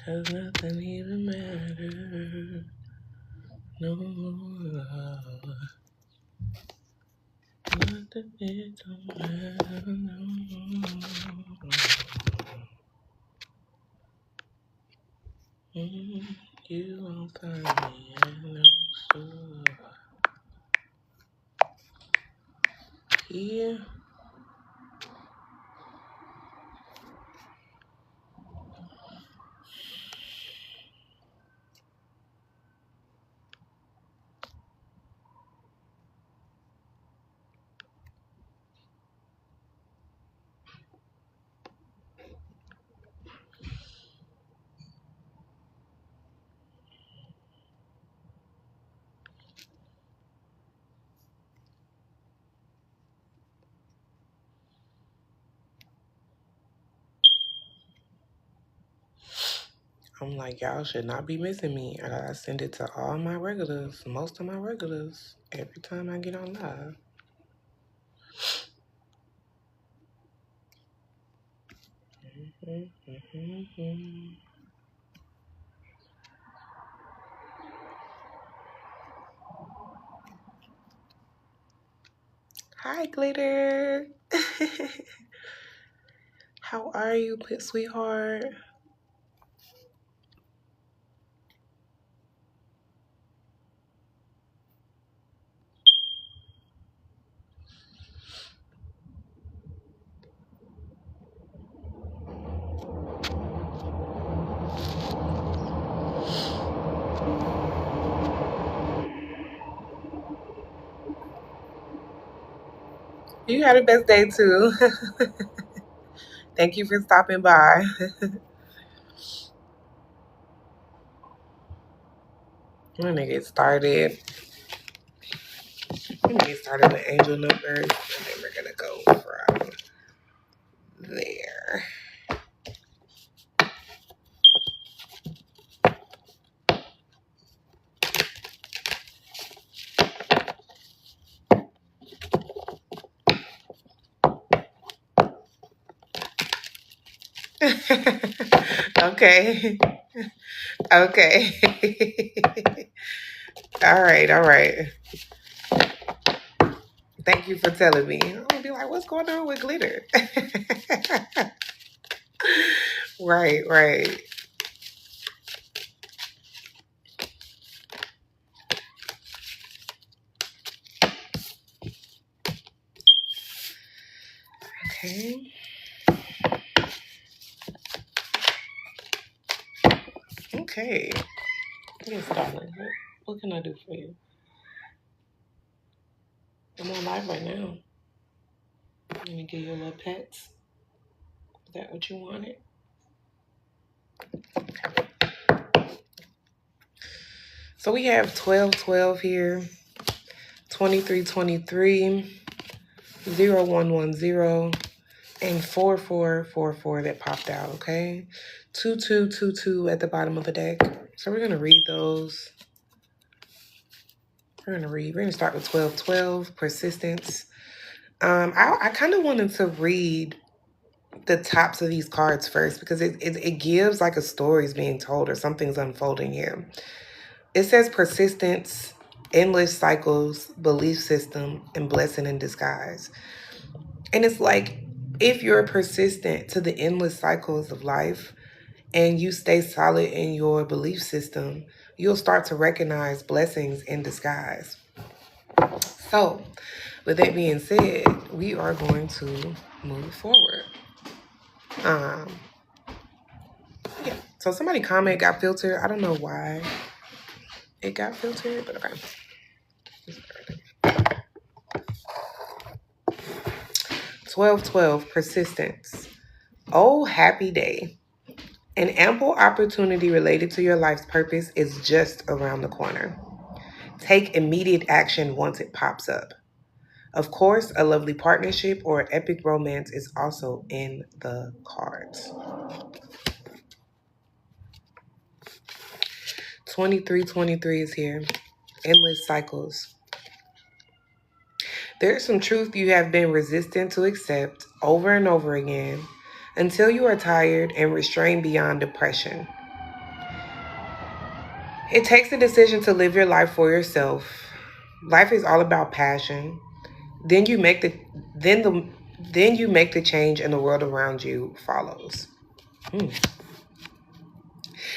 'cause nothing even matters. No love. Nothing it don't matter. No. You won't find me in no store. Yeah. I'm like, y'all should not be missing me. I gotta send it to all my regulars, most of my regulars, every time I get on live. Hi, Glitter. How are you, sweetheart? You had a best day too. Thank you for stopping by. I'm gonna get started. I'm gonna get started with angel numbers, and then we're gonna go from there. Okay. Okay. All right. All right. Thank you for telling me. I'm gonna be like, what's going on with glitter? Right. Right. Okay. Okay. Yes, darling. What can I do for you? I'm on live right now. Let me give you a little pets. Is that what you wanted? So we have 1212 here, 2323, 0110, and 4444 that popped out, okay? 2222 at the bottom of the deck. So we're going to read those. We're going to start with 1212, persistence. I kind of wanted to read the tops of these cards first because it gives like a story is being told or something's unfolding here. It says persistence, endless cycles, belief system, and blessing in disguise. And it's like if you're persistent to the endless cycles of life and you stay solid in your belief system, you'll start to recognize blessings in disguise. So, with that being said, we are going to move forward. Yeah. So somebody comment got filtered. I don't know why it got filtered, but okay. 1212, persistence. Oh, happy day. An ample opportunity related to your life's purpose is just around the corner. Take immediate action once it pops up. Of course, a lovely partnership or epic romance is also in the cards. 2323 is here. Endless cycles. There's some truth you have been resistant to accept over and over again until you are tired and restrained beyond depression. It takes a decision to live your life for yourself. Life is all about passion. Then you make the then the then you make the change and the world around you follows. Hmm.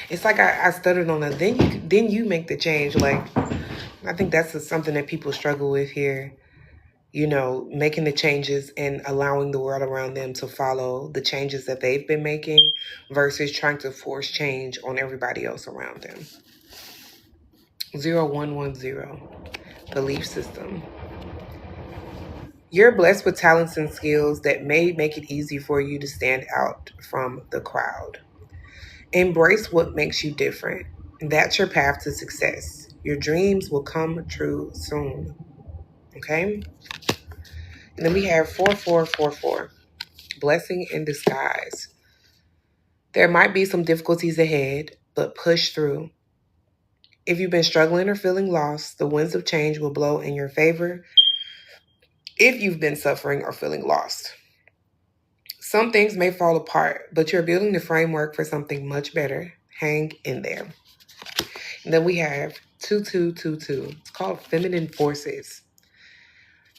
It's like I stuttered on that. Then you make the change. Like I think that's something that people struggle with here. Making the changes and allowing the world around them to follow the changes that they've been making versus trying to force change on everybody else around them. 0110, belief system. You're blessed with talents and skills that may make it easy for you to stand out from the crowd. Embrace what makes you different. That's your path to success. Your dreams will come true soon. Okay? And then we have 4444, blessing in disguise. There might be some difficulties ahead, but push through. If you've been struggling or feeling lost, the winds of change will blow in your favor. If you've been suffering or feeling lost, some things may fall apart, but you're building the framework for something much better. Hang in there. And then we have 2222. It's called Feminine Forces.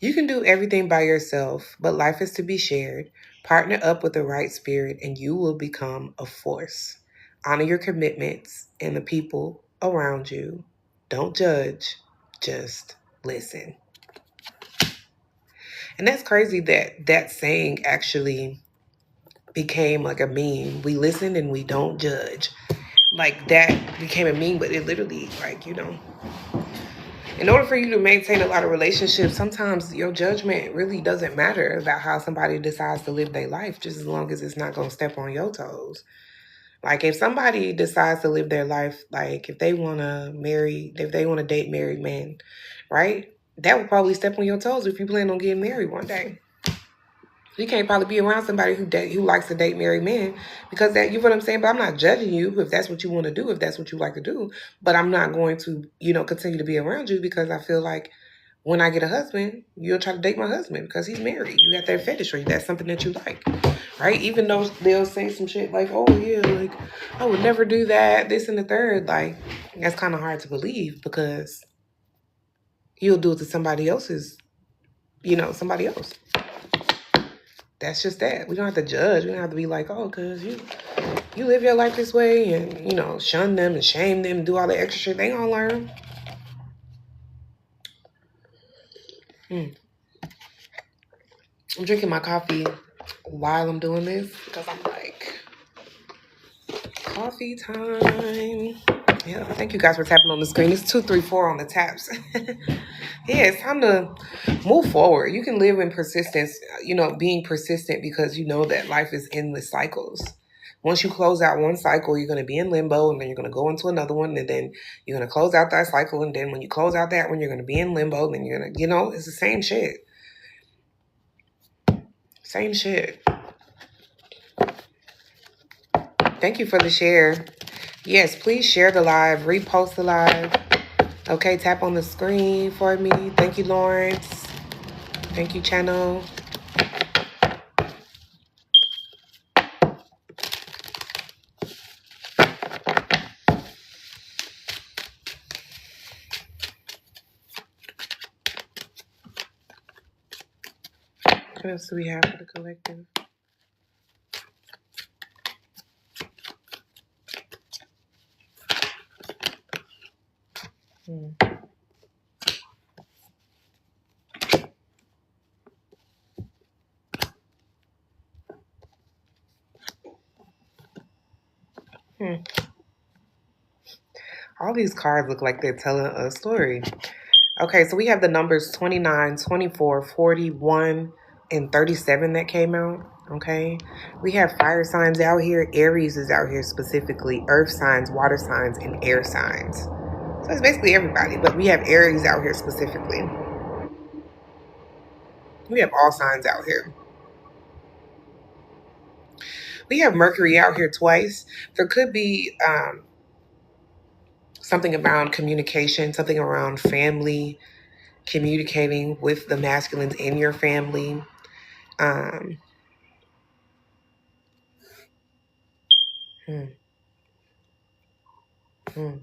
You can do everything by yourself, but life is to be shared. Partner up with the right spirit, and you will become a force. Honor your commitments and the people around you. Don't judge, just listen. And that's crazy that that saying actually became like a meme. We listen and we don't judge. Like that became a meme, but it literally, in order for you to maintain a lot of relationships, sometimes your judgment really doesn't matter about how somebody decides to live their life, just as long as it's not going to step on your toes. Like if somebody decides to live their life, like if they want to date married men, right? That would probably step on your toes if you plan on getting married one day. You can't probably be around somebody who likes to date married men because that, you know what I'm saying? But I'm not judging you if that's what you want to do, if that's what you like to do. But I'm not going to, continue to be around you because I feel like when I get a husband, you'll try to date my husband because he's married. You got that fetish or that's something that you like, right? Even though they'll say some shit like, oh yeah, like I would never do that, this and the third. Like that's kind of hard to believe because you'll do it to somebody else. That's just that. We don't have to judge. We don't have to be like, oh, because you live your life this way and, shun them and shame them and do all the extra shit. They gonna learn. Mm. I'm drinking my coffee while I'm doing this because I'm like, coffee time. Yeah, thank you guys for tapping on the screen. It's 234 on the taps. Yeah, it's time to move forward. You can live in persistence, being persistent because you know that life is endless cycles. Once you close out one cycle, you're going to be in limbo and then you're going to go into another one and then you're going to close out that cycle. And then when you close out that one, you're going to be in limbo. And then you're going to, it's the same shit. Same shit. Thank you for the share. Yes, please share the live, repost the live. Okay, tap on the screen for me. Thank you, Lawrence. Thank you, Channel. What else do we have for the collective? All these cards look like they're telling a story. Okay, so we have the numbers 29, 24, 41, and 37 that came out. Okay, we have fire signs out here. Aries is out here specifically. Earth signs, water signs, and air signs. So it's basically everybody, but we have Aries out here specifically. We have all signs out here. We have Mercury out here twice. There could be something around communication, something around family, communicating with the masculines in your family. Um, hmm, hmm.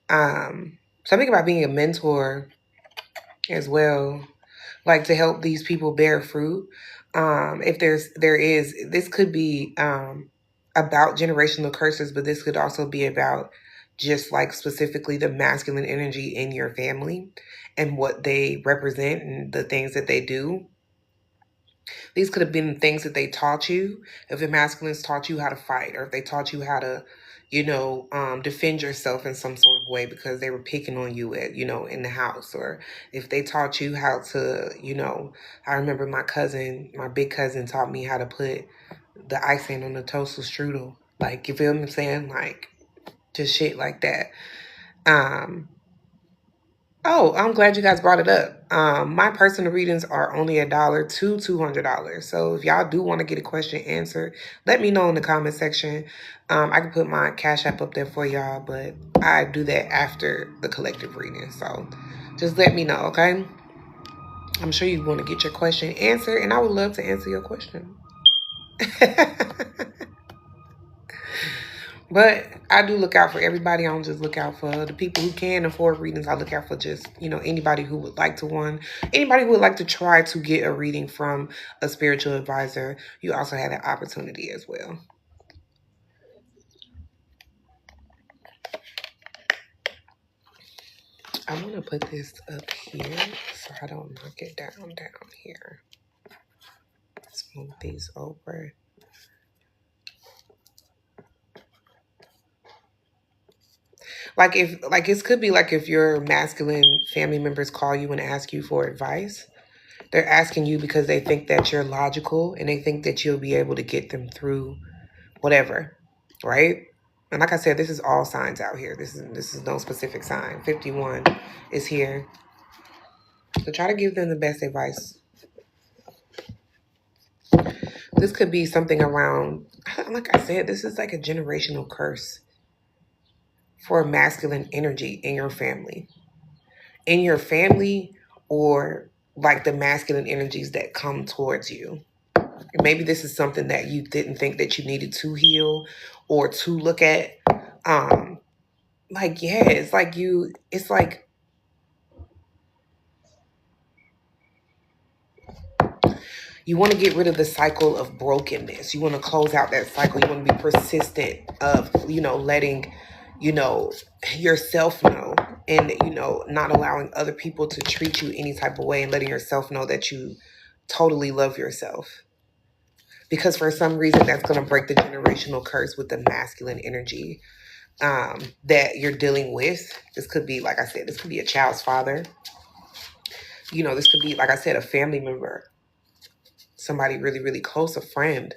So I think about being a mentor as well, like to help these people bear fruit. If this could be about generational curses, but this could also be about just like specifically the masculine energy in your family and what they represent and the things that they do. These could have been things that they taught you. If the masculines taught you how to fight, or if they taught you how to, defend yourself in some sort of way because they were picking on you in the house, or if they taught you how to, I remember my big cousin taught me how to put the icing on the toaster strudel. Like, you feel what I'm saying? Like, just shit like that. Oh, I'm glad you guys brought it up. My personal readings are only $1 to $200. So if y'all do want to get a question answered, let me know in the comment section. I can put my Cash App up there for y'all, but I do that after the collective reading. So just let me know, okay? I'm sure you want to get your question answered, and I would love to answer your question. But I do look out for everybody. I don't just look out for the people who can afford readings. I look out for just, anybody who would like to anybody who would like to try to get a reading from a spiritual advisor. You also have that opportunity as well. I'm going to put this up here so I don't knock it down here. Let's move these over. It could be like if your masculine family members call you and ask you for advice. They're asking you because they think that you're logical and they think that you'll be able to get them through whatever, right? And like I said, this is all signs out here. This is no specific sign. 51 is here. So try to give them the best advice. This could be something around, like I said, this is like a generational curse for masculine energy in your family. In your family, or like the masculine energies that come towards you. Maybe this is something that you didn't think that you needed to heal or to look at. It's like you want to get rid of the cycle of brokenness. You want to close out that cycle. You want to be persistent of, letting, yourself know, and, not allowing other people to treat you any type of way, and letting yourself know that you totally love yourself. Because for some reason, that's going to break the generational curse with the masculine energy that you're dealing with. This could be, like I said, this could be a child's father. This could be, like I said, a family member, somebody really, really close, a friend.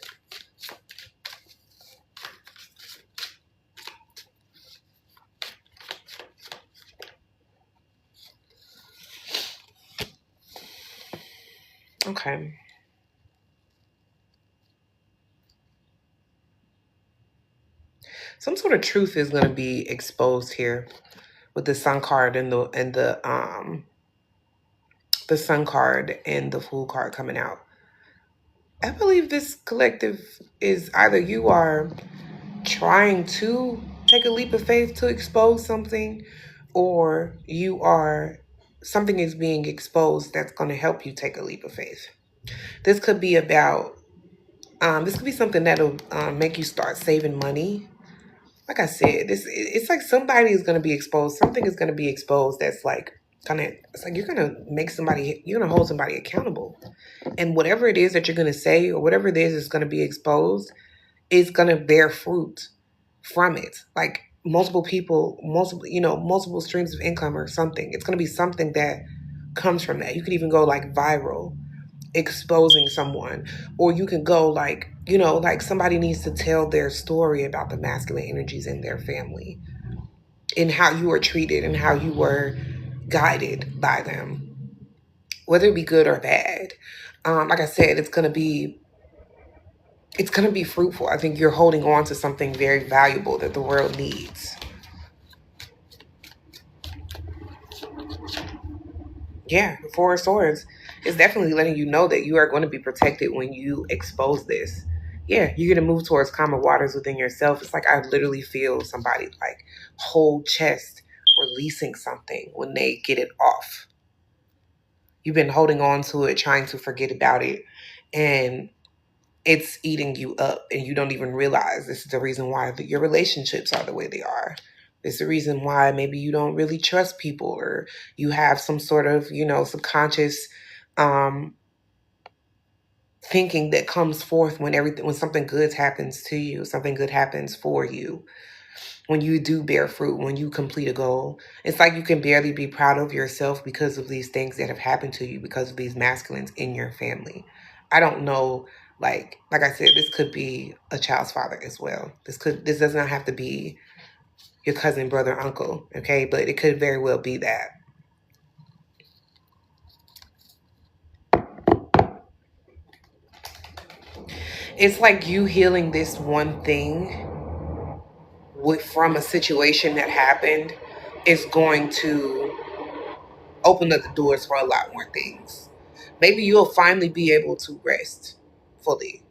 Okay. Some sort of truth is going to be exposed here with the Sun card and the Sun card and the Fool card coming out. I believe this collective is either you are trying to take a leap of faith to expose something, or something is being exposed that's going to help you take a leap of faith. This could be about, this could be something that'll make you start saving money. Like I said, it's like somebody is going to be exposed. Something is going to be exposed that's like it's like you're going to hold somebody accountable. And whatever it is that you're going to say, or whatever it is that's going to be exposed, is going to bear fruit from it. Like multiple streams of income or something. It's going to be something that comes from that. You could even go like viral, exposing someone, or you can go like somebody needs to tell their story about the masculine energies in their family and how you were treated and how you were guided by them, whether it be good or bad. Like I said, it's gonna be fruitful. I think you're holding on to something very valuable that the world needs. Yeah, the Four of Swords is definitely letting you know that you are going to be protected when you expose this. yeah, you're gonna move towards calmer waters within yourself. It's like I literally feel somebody like whole chest releasing something when they get it off. You've been holding on to it, trying to forget about it, and it's eating you up, and you don't even realize this is the reason why your relationships are the way they are. It's the reason why maybe you don't really trust people, or you have some sort of, subconscious um, thinking that comes forth when something good happens to you, something good happens for you, when you do bear fruit, when you complete a goal. It's like you can barely be proud of yourself because of these things that have happened to you, because of these masculines in your family. I don't know, like I said, this could be a child's father as well. This does not have to be your cousin, brother, uncle, okay? But it could very well be that. It's like you healing this one thing from a situation that happened is going to open up the doors for a lot more things. Maybe you'll finally be able to rest fully,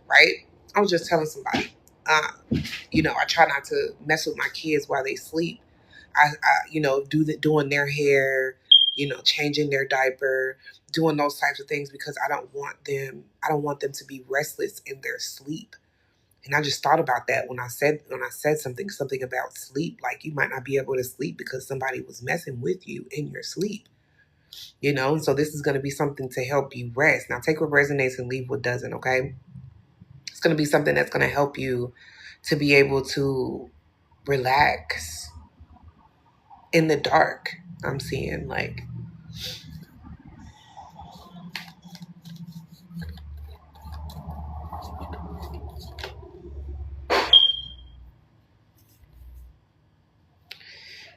right? I was just telling somebody, I try not to mess with my kids while they sleep. Doing their hair, changing their diaper, doing those types of things, because I don't want them to be restless in their sleep. And I just thought about that when I said something about sleep. Like, you might not be able to sleep because somebody was messing with you in your sleep. And so this is going to be something to help you rest. Now, take what resonates and leave what doesn't, okay? It's going to be something that's going to help you to be able to relax in the dark. I'm seeing, like,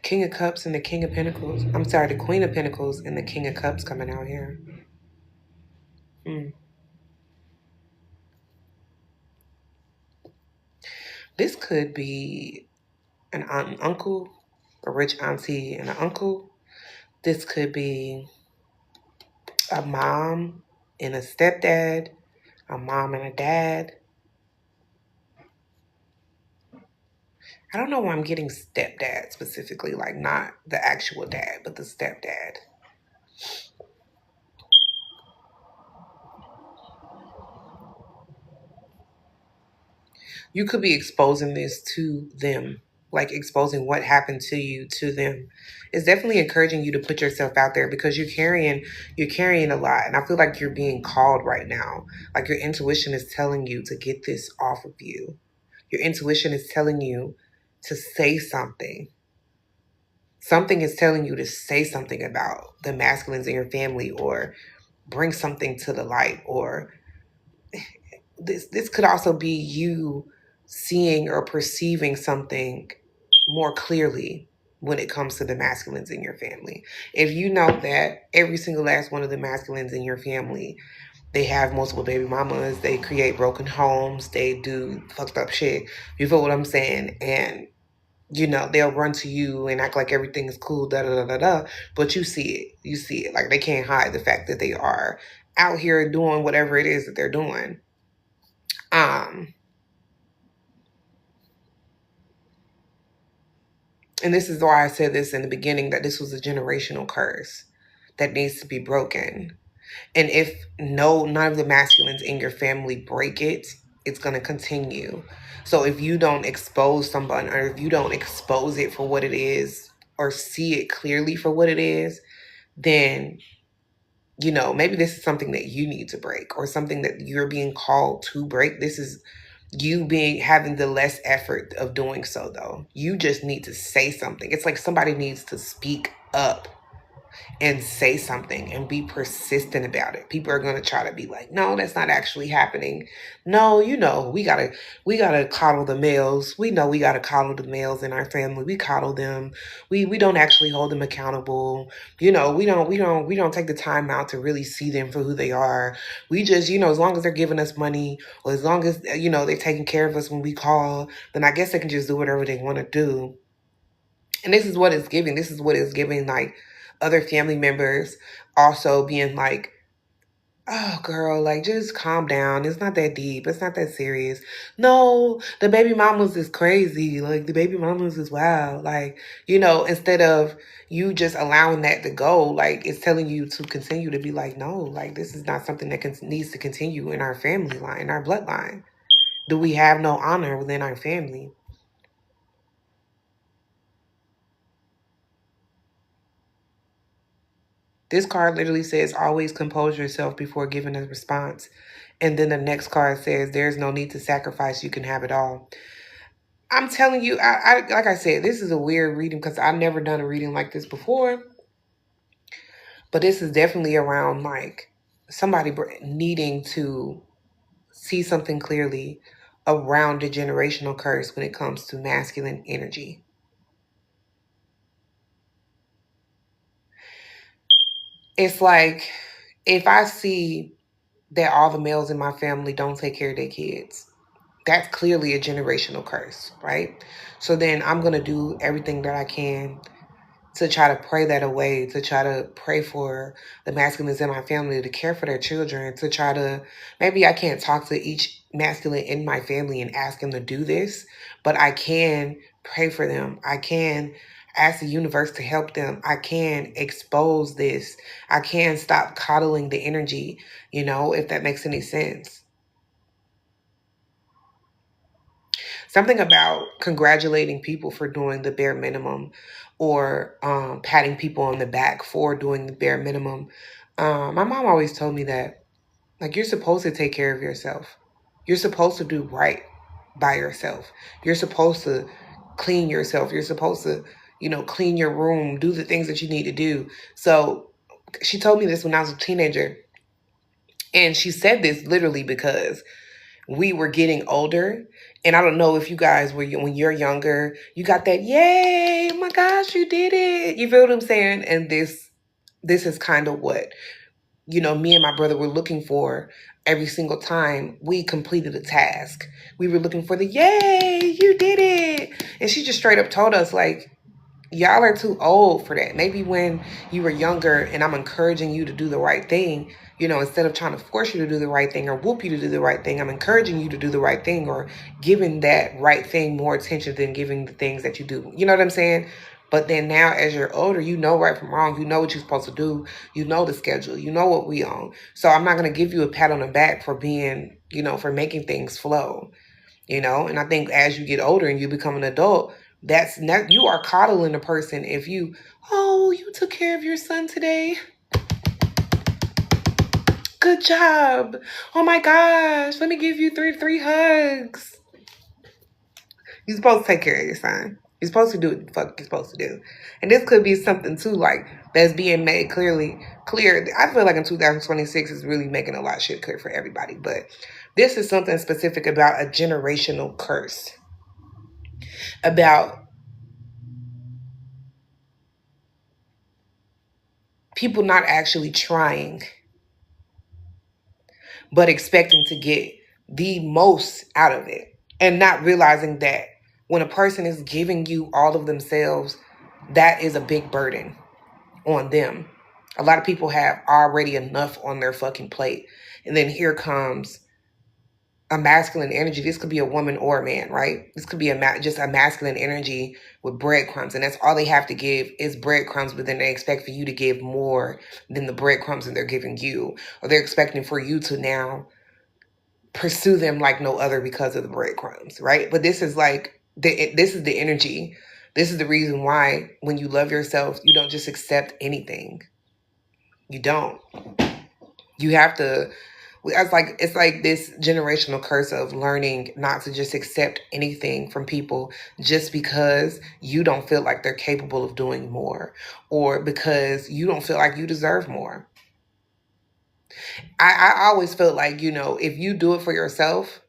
King of Cups and the King of Pentacles. I'm sorry, the Queen of Pentacles and the King of Cups coming out here. This could be an aunt and uncle, a rich auntie and an uncle. This could be a mom and a stepdad, a mom and a dad. I don't know why I'm getting stepdad specifically, like not the actual dad, but the stepdad. You could be exposing this to them, like exposing what happened to you to them. It's definitely encouraging you to put yourself out there, because you're carrying a lot, and I feel like you're being called right now. Like, your intuition is telling you to get this off of you. Your intuition is telling you to say something. Something is telling you to say something about the masculines in your family, or bring something to the light, or this could also be you seeing or perceiving something more clearly when it comes to the masculines in your family. If you know that every single last one of the masculines in your family, they have multiple baby mamas, they create broken homes, they do fucked up shit. You feel what I'm saying? And they'll run to you and act like everything is cool, da da da da da. But you see it. You see it. Like, they can't hide the fact that they are out here doing whatever it is that they're doing. Um, and this is why I said this in the beginning, that this was a generational curse that needs to be broken. And if none of the masculines in your family break it, it's going to continue. So if you don't expose someone, or if you don't expose it for what it is, or see it clearly for what it is, then maybe this is something that you need to break, or something that you're being called to break. This is you having the less effort of doing so, though. You just need to say something. It's like somebody needs to speak up and say something and be persistent about it. People are going to try to be like, no, that's not actually happening. No, we gotta coddle the males. We know we gotta coddle the males in our family. We coddle them. We don't actually hold them accountable. We don't take the time out to really see them for who they are. We just, as long as they're giving us money, or as long as they're taking care of us when we call, then I guess they can just do whatever they want to do. And this is what it's giving. This is what it's giving, like, other family members also being like, Oh, girl, like just calm down. It's not that deep. It's not that serious. No, the baby mamas is crazy. Like the baby mamas is wild. Like, instead of you just allowing that to go, like it's telling you to continue to be like, no, like this is not something that needs to continue in our family line, our bloodline. Do we have no honor within our family? This card literally says, always compose yourself before giving a response. And then the next card says, there's no need to sacrifice. You can have it all. I'm telling you, like I said, this is a weird reading because I've never done a reading like this before. But this is definitely around like somebody needing to see something clearly around the generational curse when it comes to masculine energy. It's like if I see that all the males in my family don't take care of their kids, that's clearly a generational curse, right? So then I'm going to do everything that I can to try to pray that away, to try to pray for the masculines in my family to care for their children, to try to, maybe I can't talk to each masculine in my family and ask them to do this, but I can pray for them. I can ask the universe to help them. I can expose this. I can stop coddling the energy, if that makes any sense. Something about congratulating people for doing the bare minimum or patting people on the back for doing the bare minimum. My mom always told me that, like, you're supposed to take care of yourself. You're supposed to do right by yourself. You're supposed to clean yourself. You're supposed to, clean your room, do the things that you need to do. So she told me this when I was a teenager. And she said this literally because we were getting older. And I don't know if you guys were, when you're younger, you got that, yay, oh my gosh, you did it. You feel what I'm saying? And this is kind of what, me and my brother were looking for every single time we completed a task. We were looking for the, yay, you did it. And she just straight up told us, like, y'all are too old for that. Maybe when you were younger and I'm encouraging you to do the right thing, instead of trying to force you to do the right thing or whoop you to do the right thing, I'm encouraging you to do the right thing or giving that right thing more attention than giving the things that you do. You know what I'm saying? But then now as you're older, you know right from wrong. You know what you're supposed to do. You know the schedule. You know what we own. So I'm not going to give you a pat on the back for being, for making things flow. And I think as you get older and you become an adult, that's not, you are coddling a person if you, oh, you took care of your son today. Good job. Oh my gosh, let me give you three hugs. You're supposed to take care of your son. You're supposed to do what the fuck you're supposed to do. And this could be something too, like, that's being made clear. I feel like in 2026 is really making a lot of shit clear for everybody. But this is something specific about a generational curse. About people not actually trying, but expecting to get the most out of it and not realizing that when a person is giving you all of themselves, that is a big burden on them. A lot of people have already enough on their fucking plate. And then here comes a masculine energy. This could be a woman or a man, right? This could be just a masculine energy with breadcrumbs. And that's all they have to give is breadcrumbs, but then they expect for you to give more than the breadcrumbs that they're giving you. Or they're expecting for you to now pursue them like no other because of the breadcrumbs, right? But this is like, this is the energy. This is the reason why when you love yourself, you don't just accept anything. You don't. You have to, it's like this generational curse of learning not to just accept anything from people just because you don't feel like they're capable of doing more or because you don't feel like you deserve more. I always felt like, if you do it for yourself,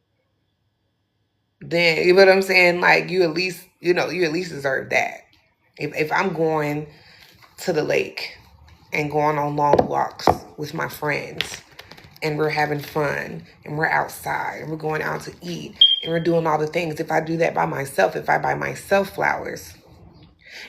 then, you know what I'm saying? Like, you at least deserve that. If I'm going to the lake and going on long walks with my friends and we're having fun and we're outside and we're going out to eat and we're doing all the things, if I do that by myself, if I buy myself flowers,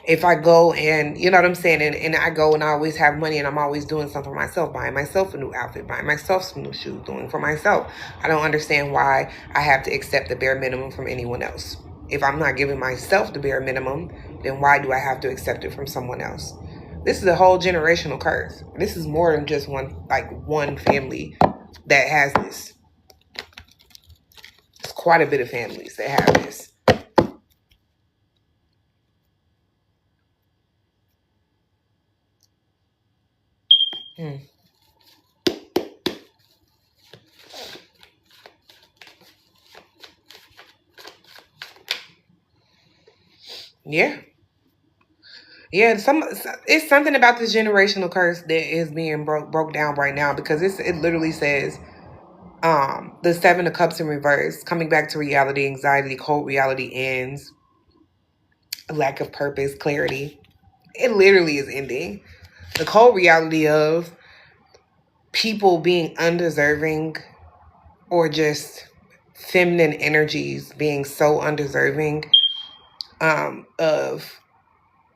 if I go and, you know what I'm saying, and I go and I always have money and I'm always doing something for myself, buying myself a new outfit, buying myself some new shoes, doing for myself, I don't understand why I have to accept the bare minimum from anyone else. If I'm not giving myself the bare minimum, then why do I have to accept it from someone else? This is a whole generational curse. This is more than just one family that has this. It's quite a bit of families that have this. Hmm. Yeah. Yeah, it's something about this generational curse that is being broke down right now, because it literally says the Seven of Cups in reverse, coming back to reality, anxiety, cold reality ends, lack of purpose, clarity. It literally is ending. The cold reality of people being undeserving, or just feminine energies being so undeserving of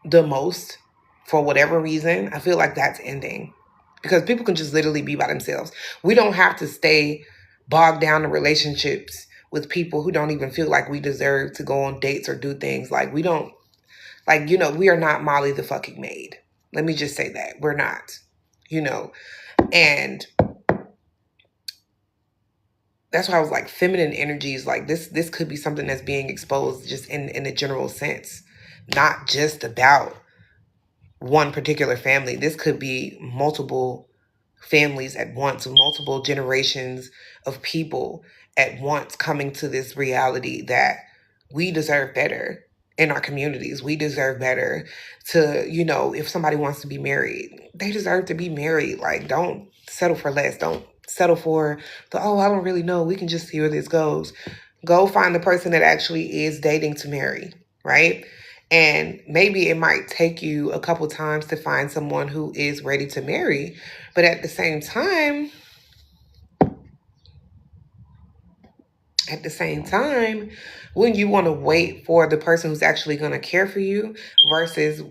the most for whatever reason. I feel like that's ending, because people can just literally be by themselves. We don't have to stay bogged down in relationships with people who don't even feel like we deserve to go on dates or do things. Like, we don't, like, we are not Molly the fucking maid. Let me just say that. We're not, and that's why I was like, feminine energies, like this could be something that's being exposed just in a general sense, not just about one particular family. This could be multiple families at once, multiple generations of people at once coming to this reality that we deserve better in our communities. We deserve better to, if somebody wants to be married, they deserve to be married. Like, don't settle for less. Don't settle for I don't really know. We can just see where this goes. Go find the person that actually is dating to marry, right? And maybe it might take you a couple times to find someone who is ready to marry. But at the same time, wouldn't you want to wait for the person who's actually going to care for you versus,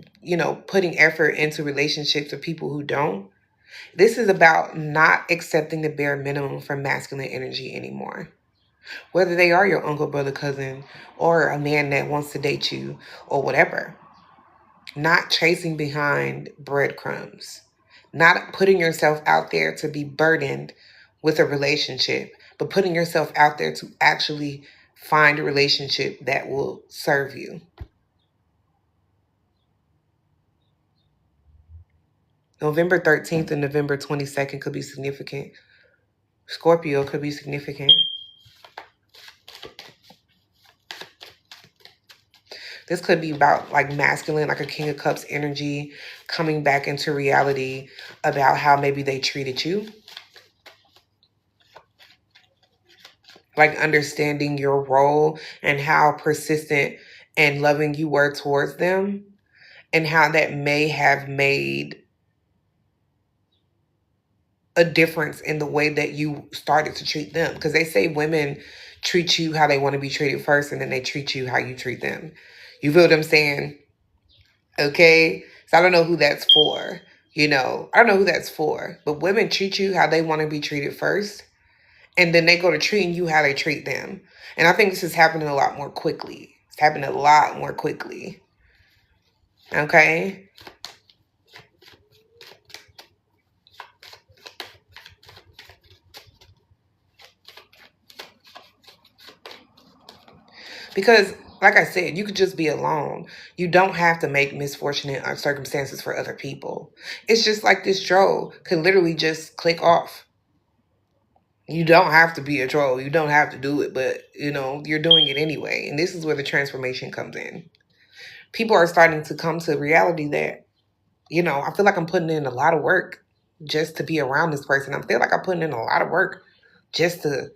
putting effort into relationships with people who don't? This is about not accepting the bare minimum from masculine energy anymore. Whether they are your uncle, brother, cousin, or a man that wants to date you or whatever. Not chasing behind breadcrumbs. Not putting yourself out there to be burdened with a relationship, but putting yourself out there to actually find a relationship that will serve you. November 13th and November 22nd could be significant. Scorpio could be significant. This could be about like masculine, like a King of Cups energy coming back into reality about how maybe they treated you. Like understanding your role and how persistent and loving you were towards them, and how that may have made a difference in the way that you started to treat them. Because they say women treat you how they want to be treated first, and then they treat you how you treat them. You feel what I'm saying? Okay? So I don't know who that's for. I don't know who that's for. But women treat you how they want to be treated first, and then they go to treating you how they treat them. And I think this is happening a lot more quickly. It's happening a lot more quickly. Okay? Because, like I said, you could just be alone. You don't have to make misfortunate circumstances for other people. It's just like this troll could literally just click off. You don't have to be a troll. You don't have to do it, but, you're doing it anyway. And this is where the transformation comes in. People are starting to come to reality that, I feel like I'm putting in a lot of work just to be around this person. I feel like I'm putting in a lot of work just to,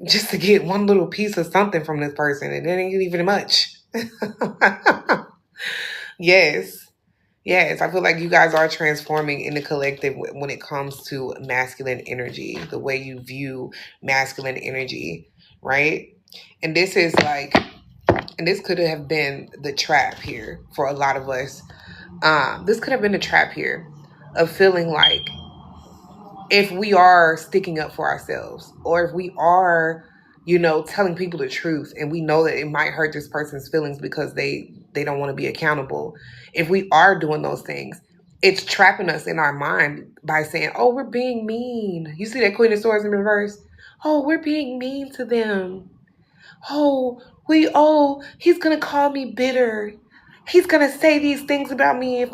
just to get one little piece of something from this person, and it ain't even much. Yes. Yes, I feel like you guys are transforming in the collective when it comes to masculine energy, the way you view masculine energy, right? And this is like, and this could have been the trap here for a lot of us. This could have been the trap here of feeling like if we are sticking up for ourselves, or if we are, telling people the truth, and we know that it might hurt this person's feelings because they don't want to be accountable. If we are doing those things, it's trapping us in our mind by saying, "Oh, we're being mean." You see that Queen of Swords in reverse? Oh, we're being mean to them. Oh, he's gonna call me bitter. He's gonna say these things about me if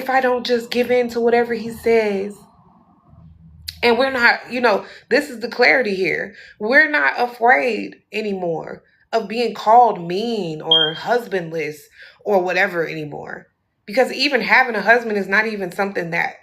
I don't just give in to whatever he says. And we're not, this is the clarity here. We're not afraid anymore of being called mean or husbandless or whatever anymore. Because even having a husband is not even something that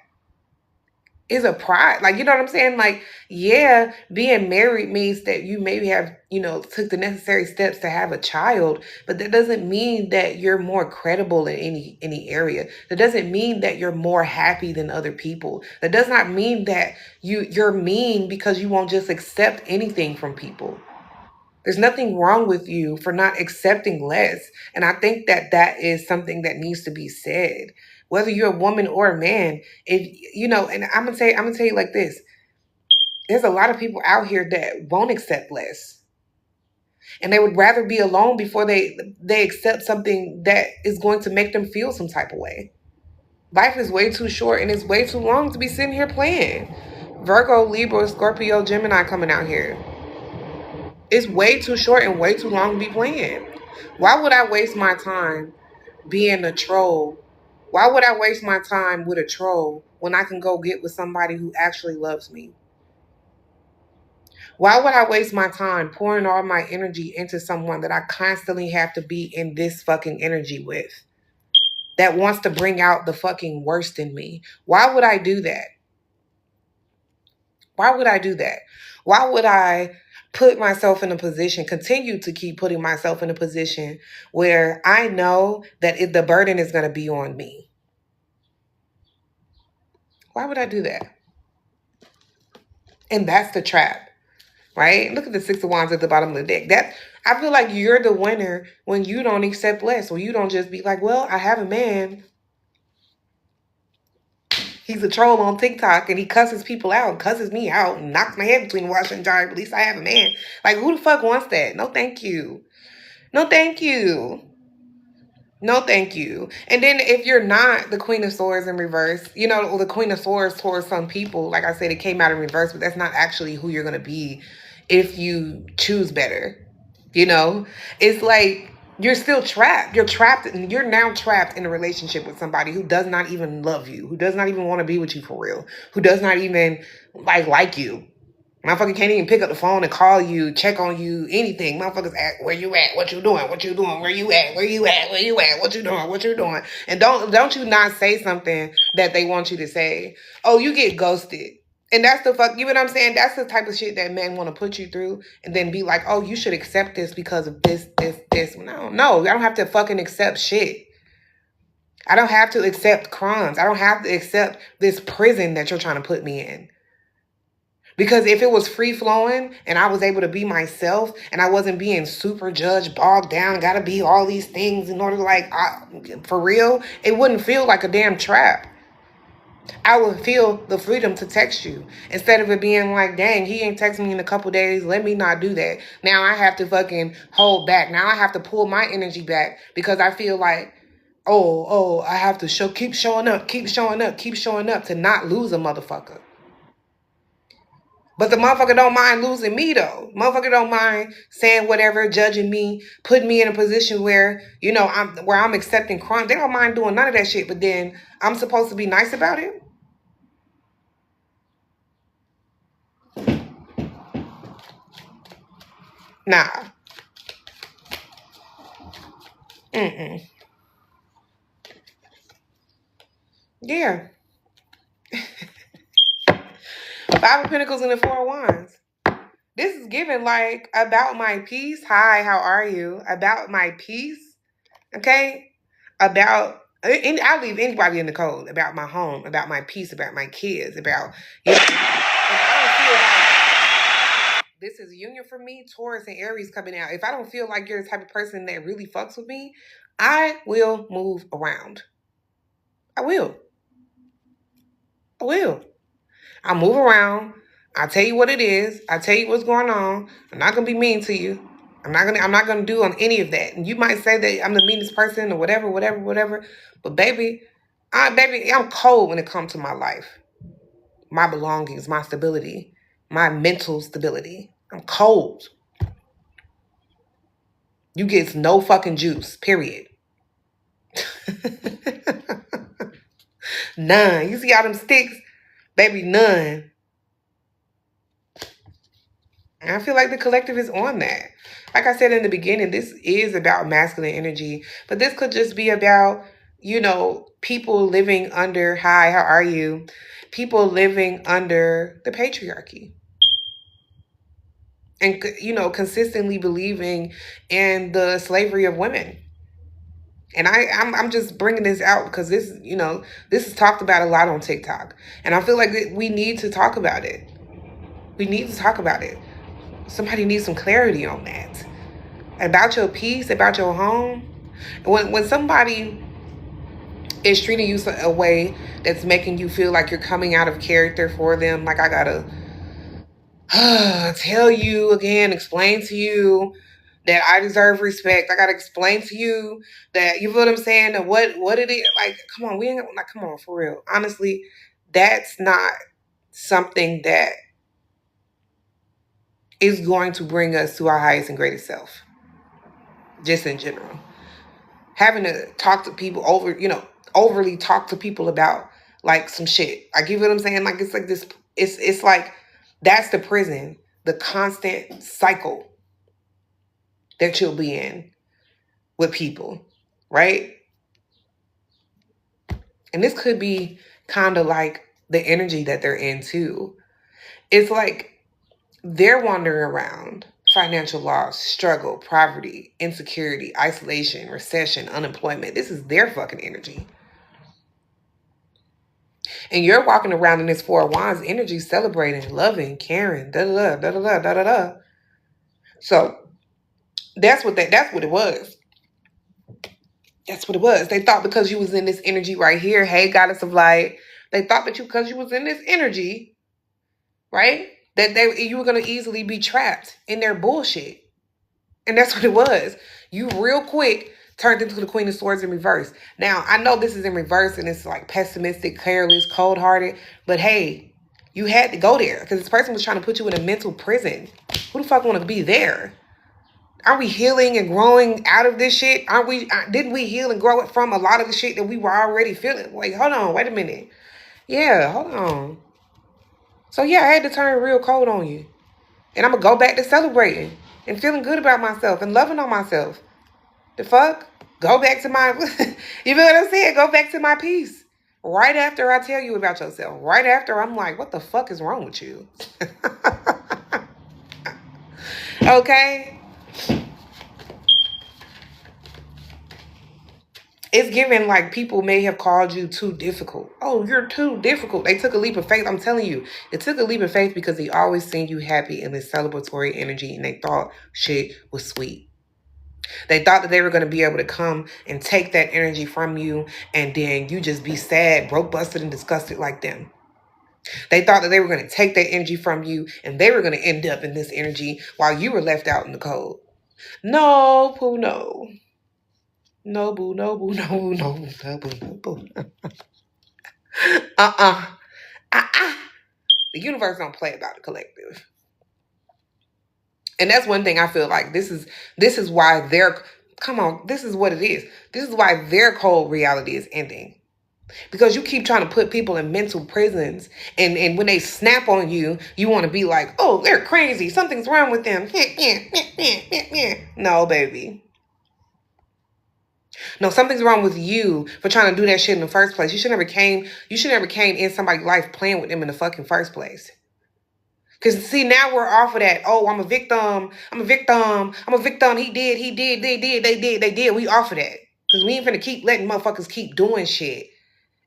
is a pride. Like, you know what I'm saying? Like, yeah, being married means that you maybe have, took the necessary steps to have a child, but that doesn't mean that you're more credible in any area. That doesn't mean that you're more happy than other people. That does not mean that you're mean because you won't just accept anything from people. There's nothing wrong with you for not accepting less. And I think that that is something that needs to be said. Whether you're a woman or a man, and I'm gonna tell you like this. There's a lot of people out here that won't accept less. And they would rather be alone before they accept something that is going to make them feel some type of way. Life is way too short and it's way too long to be sitting here playing. Virgo, Libra, Scorpio, Gemini coming out here. It's way too short and way too long to be playing. Why would I waste my time being a troll? Why would I waste my time with a troll when I can go get with somebody who actually loves me? Why would I waste my time pouring all my energy into someone that I constantly have to be in this fucking energy with, that wants to bring out the fucking worst in me? Why would I do that? Why would I do that? Why would I put myself in a position, continue to keep putting myself in a position where I know that the burden is going to be on me? Why would I do that? And that's the trap, right? Look at the Six of Wands at the bottom of the deck. I feel like you're the winner when you don't accept less, or you don't just be like, well, I have a man. He's a troll on TikTok and he cusses people out, cusses me out, and knocks my head between the washer and dryer. At least I have a man. Like, who the fuck wants that? No, thank you. No, thank you. No, thank you. And then if you're not the Queen of Swords in reverse, the Queen of Swords towards some people, like I said, it came out in reverse, but that's not actually who you're going to be if you choose better. It's like you're still trapped. You're now trapped in a relationship with somebody who does not even love you, who does not even want to be with you for real, who does not even like you. Motherfucker can't even pick up the phone and call you, check on you, anything. Motherfuckers ask, where you at? What you doing? What you doing? Where you at? Where you at? Where you at? What you doing? What you doing? And don't you not say something that they want you to say. Oh, you get ghosted. And that's the fuck, you know what I'm saying? That's the type of shit that men want to put you through and then be like, oh, you should accept this because of this. No, I don't have to fucking accept shit. I don't have to accept crumbs. I don't have to accept this prison that you're trying to put me in. Because if it was free flowing and I was able to be myself and I wasn't being super judged, bogged down, gotta be all these things in order to for real, it wouldn't feel like a damn trap. I would feel the freedom to text you instead of it being like, dang, he ain't texting me in a couple days. Let me not do that. Now I have to fucking hold back. Now I have to pull my energy back because I feel like, I have to keep showing up to not lose a motherfucker. But the motherfucker don't mind losing me, though. Motherfucker don't mind saying whatever, judging me, putting me in a position where, I'm accepting crime. They don't mind doing none of that shit, but then I'm supposed to be nice about it? Nah. Yeah. Five of Pentacles and the Four of Wands. This is given like about my peace. Hi, how are you? About my peace. Okay? I'll leave anybody in the cold. About my home, about my peace, about my kids, about, if I don't feel like this is union for me, Taurus and Aries coming out. If I don't feel like you're the type of person that really fucks with me, I will move around. I will. I will. I'll move around. I'll tell you what it is. I'll tell you what's going on. I'm not gonna be mean to you. I'm not gonna do on any of that. And you might say that I'm the meanest person or whatever. But baby, I'm cold when it comes to my life, my belongings, my stability, my mental stability. I'm cold. You get no fucking juice, period. None. You see all them sticks? Baby, none. And I feel like the collective is on that. Like I said in the beginning, this is about masculine energy, but this could just be about, people living under, hi, how are you? People living under the patriarchy. And, consistently believing in the slavery of women. And I'm just bringing this out because this is talked about a lot on TikTok. And I feel like we need to talk about it. We need to talk about it. Somebody needs some clarity on that. About your peace, about your home. When somebody is treating you a way that's making you feel like you're coming out of character for them, like I gotta tell you again, explain to you that I deserve respect. I gotta explain to you that, you feel what I'm saying, that what it is. Like, come on, come on, for real. Honestly, that's not something that is going to bring us to our highest and greatest self. Just in general. Having to talk to people overly talk to people about like some shit. I get what I'm saying? Like, it's like this, it's like, that's the prison, the constant cycle that you'll be in with people, right? And this could be kind of like the energy that they're in too. It's like they're wandering around financial loss, struggle, poverty, insecurity, isolation, recession, unemployment. This is their fucking energy. And you're walking around in this Four of Wands energy, celebrating, loving, caring, da-da-da. So that's what it was. That's what it was. They thought because you was in this energy right here, hey, goddess of light, they thought that because you was in this energy, right, that you were going to easily be trapped in their bullshit. And that's what it was. You real quick turned into the Queen of Swords in reverse. Now, I know this is in reverse and it's like pessimistic, careless, cold-hearted, but hey, you had to go there because this person was trying to put you in a mental prison. Who the fuck want to be there? Aren't we healing and growing out of this shit? Didn't we heal and grow it from a lot of the shit that we were already feeling? Wait, hold on, wait a minute. Yeah, hold on. So yeah, I had to turn real cold on you. And I'm going to go back to celebrating and feeling good about myself and loving on myself. The fuck? Go back to my, you know what I'm saying? Go back to my peace. Right after I tell you about yourself. Right after I'm like, what the fuck is wrong with you? Okay? It's given like people may have called you too difficult. Oh, you're too difficult. They took a leap of faith. I'm telling you, they took a leap of faith because they always seen you happy in this celebratory energy and they thought shit was sweet. They thought that they were going to be able to come and take that energy from you and then you just be sad, broke, busted, and disgusted like them. They thought that they were going to take that energy from you and they were going to end up in this energy while you were left out in the cold. No, Pooh, no. No, boo, no, boo, no, boo, no, boo, no, boo, no, boo. The universe don't play about the collective. And that's one thing I feel like this is why this is what it is. This is why their cold reality is ending. Because you keep trying to put people in mental prisons and when they snap on you, you want to be like, oh, they're crazy. Something's wrong with them. No, baby. No, something's wrong with you for trying to do that shit in the first place. You should never came in somebody's life playing with them in the fucking first place. Because, see, now we're off of that. Oh, I'm a victim. He did. They did. We off of that. Because we ain't finna keep letting motherfuckers keep doing shit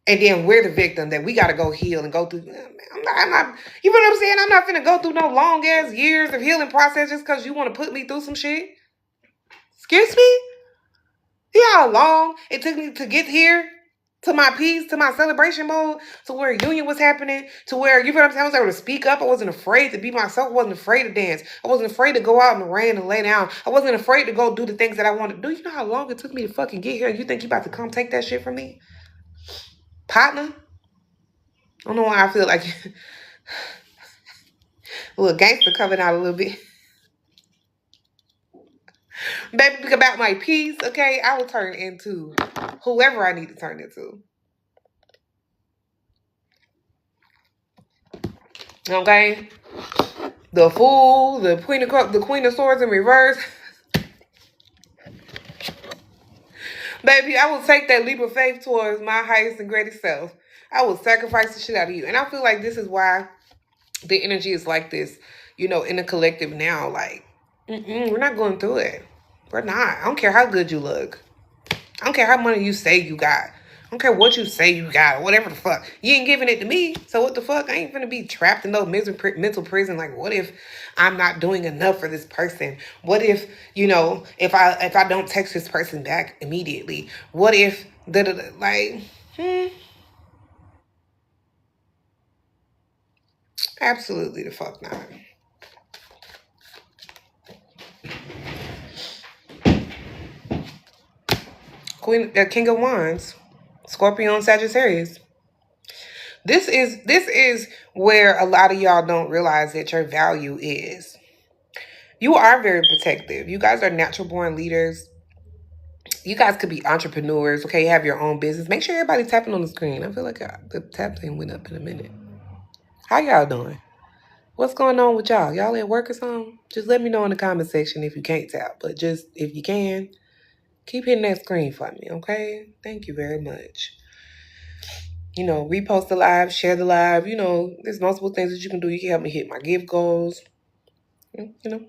And then we're the victim that we got to go heal and go through. I'm not, you know what I'm saying? I'm not finna go through no long ass years of healing process just because you want to put me through some shit. Excuse me? See how long it took me to get here? To my peace, to my celebration mode, to where union was happening, to where, you know what I'm saying, I was able to speak up. I wasn't afraid to be myself. I wasn't afraid to dance. I wasn't afraid to go out in the rain and lay down. I wasn't afraid to go do the things that I wanted to do. You know how long it took me to fucking get here? You think you about to come take that shit from me? Partner? I don't know why I feel like a little gangster coming out a little bit. Baby, about my peace, okay? I will turn into whoever I need to turn into. Okay? The Fool, the Queen of Cups, the Queen of Swords in reverse. Baby, I will take that leap of faith towards my highest and greatest self. I will sacrifice the shit out of you. And I feel like this is why the energy is like this, you know, in the collective now. Like, we're not going through it. We're not. I don't care how good you look. I don't care how money you say you got. I don't care what you say you got or whatever the fuck. You ain't giving it to me. So what the fuck? I ain't gonna be trapped in no mental prison. Like, what if I'm not doing enough for this person? What if, you know, if I don't text this person back immediately? What if like, absolutely the fuck not. King of Wands, Scorpio, Sagittarius. This is where a lot of y'all don't realize that your value is. You are very protective. You guys are natural born leaders. You guys could be entrepreneurs, okay? Have your own business. Make sure everybody's tapping on the screen. I feel like the tap thing went up in a minute. How y'all doing? What's going on with y'all? Y'all at work or something? Just let me know in the comment section if you can't tap. But just if you can, keep hitting that screen for me, okay? Thank you very much. You know, repost the live, share the live. You know, there's multiple things that you can do. You can help me hit my gift goals. You know.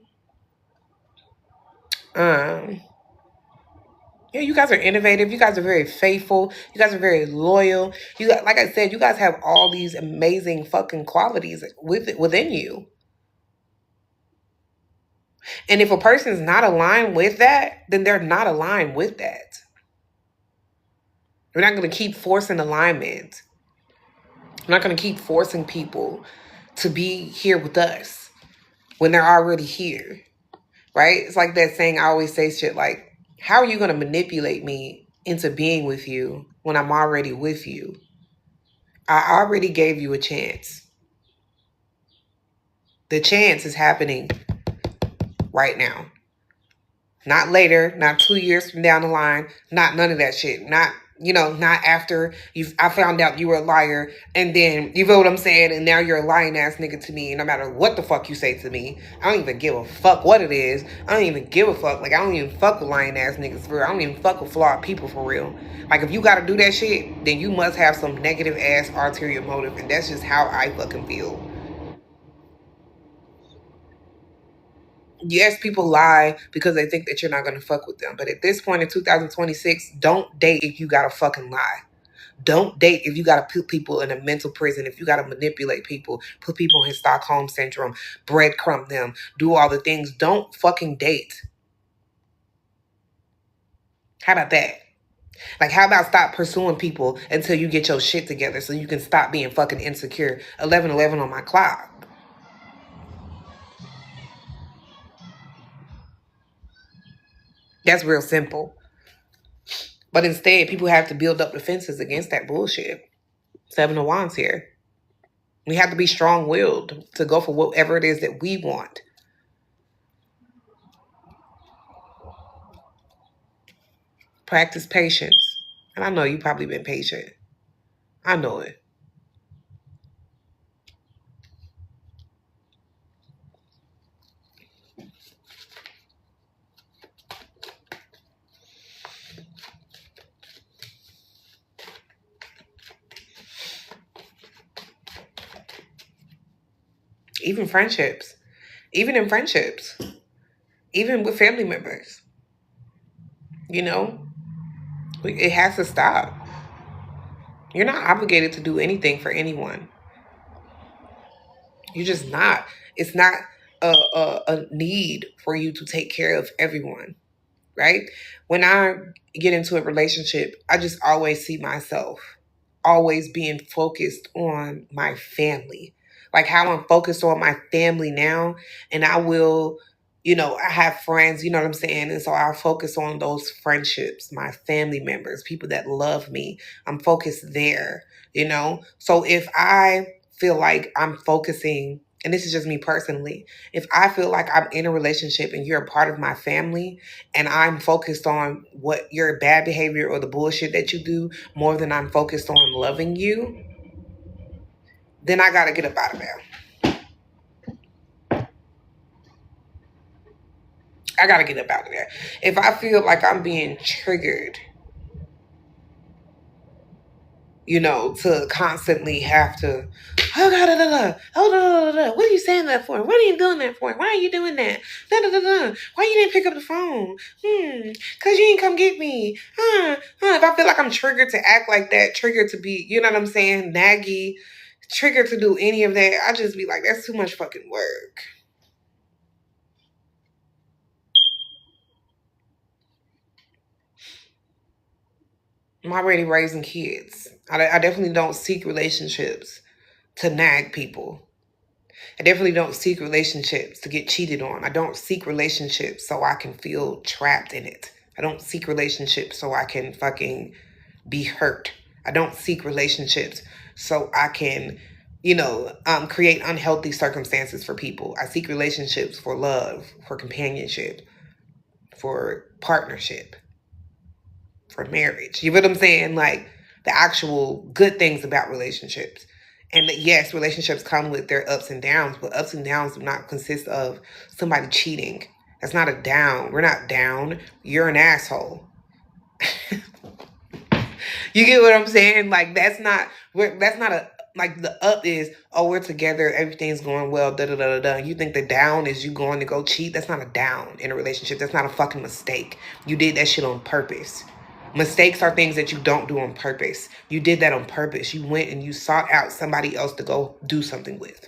Yeah, you guys are innovative. You guys are very faithful. You guys are very loyal. You got, like I said, you guys have all these amazing fucking qualities within you. And if a person's not aligned with that, then they're not aligned with that. We're not going to keep forcing alignment. We're not going to keep forcing people to be here with us when they're already here. Right? It's like that saying I always say shit like, how are you going to manipulate me into being with you when I'm already with you? I already gave you a chance. The chance is happening right now. Not later, not 2 years from down the line, not none of that shit. Not, you know, not after I found out you were a liar and then, you know what I'm saying? And now you're a lying ass nigga to me. And no matter what the fuck you say to me, I don't even give a fuck what it is. I don't even give a fuck. Like, I don't even fuck with lying ass niggas for real. I don't even fuck with flawed people for real. Like, if you gotta do that shit, then you must have some negative ass ulterior motive. And that's just how I fucking feel. Yes, people lie because they think that you're not going to fuck with them. But at this point in 2026, don't date if you got to fucking lie. Don't date if you got to put people in a mental prison, if you got to manipulate people, put people in Stockholm Syndrome, breadcrumb them, do all the things. Don't fucking date. How about that? Like, how about stop pursuing people until you get your shit together so you can stop being fucking insecure? 11/11 on my clock. That's real simple. But instead, people have to build up defenses against that bullshit. 7 of Wands here. We have to be strong-willed to go for whatever it is that we want. Practice patience. And I know you've probably been patient. I know it. Even friendships. Even in friendships. Even with family members. You know? It has to stop. You're not obligated to do anything for anyone. You're just not. It's not a need for you to take care of everyone, right? When I get into a relationship, I just always see myself always being focused on my family. Like how I'm focused on my family now, and I will, I have friends, you know what I'm saying? And so I'll focus on those friendships, my family members, people that love me. I'm focused there, you know? So if I feel like I'm focusing, and this is just me personally, if I feel like I'm in a relationship and you're a part of my family, and I'm focused on what your bad behavior or the bullshit that you do more than I'm focused on loving you, then I gotta get up out of there. I gotta get up out of there. If I feel like I'm being triggered, to constantly have to, oh god, da, da, da, oh da, da, da, da. What are you saying that for? What are you doing that for? Why are you doing that? Da, da, da, da. Why you didn't pick up the phone? Cause you didn't come get me. If I feel like I'm triggered to act like that, triggered to be, you know what I'm saying, naggy, triggered to do any of that, I just be like, that's too much fucking work. I'm already raising kids. I definitely don't seek relationships to nag people. I definitely don't seek relationships to get cheated on. I don't seek relationships so I can feel trapped in it. I don't seek relationships so I can fucking be hurt. I don't seek relationships so I can, create unhealthy circumstances for people. I seek relationships for love, for companionship, for partnership, for marriage. You know what I'm saying? Like the actual good things about relationships. And that, yes, relationships come with their ups and downs, but ups and downs do not consist of somebody cheating. That's not a down. We're not down. You're an asshole. You get what I'm saying? Like that's not a, like the up is, oh, we're together, everything's going well, da da da da da. You think the down is you going to go cheat? That's not a down in a relationship. That's not a fucking mistake. You did that shit on purpose. Mistakes are things that you don't do on purpose. You did that on purpose. You went and you sought out somebody else to go do something with.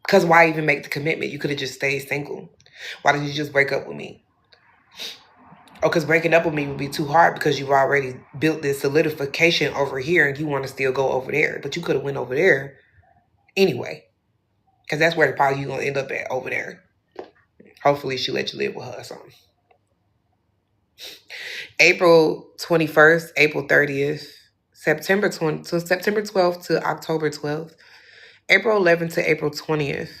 Because why even make the commitment? You could have just stayed single. Why did you just break up with me? Oh, because breaking up with me would be too hard because you've already built this solidification over here and you want to still go over there. But you could have went over there anyway. Because that's where probably you're going to end up at, over there. Hopefully she let you live with her or something. April 21st, April 30th, September 12th to October 12th, April 11th to April 20th,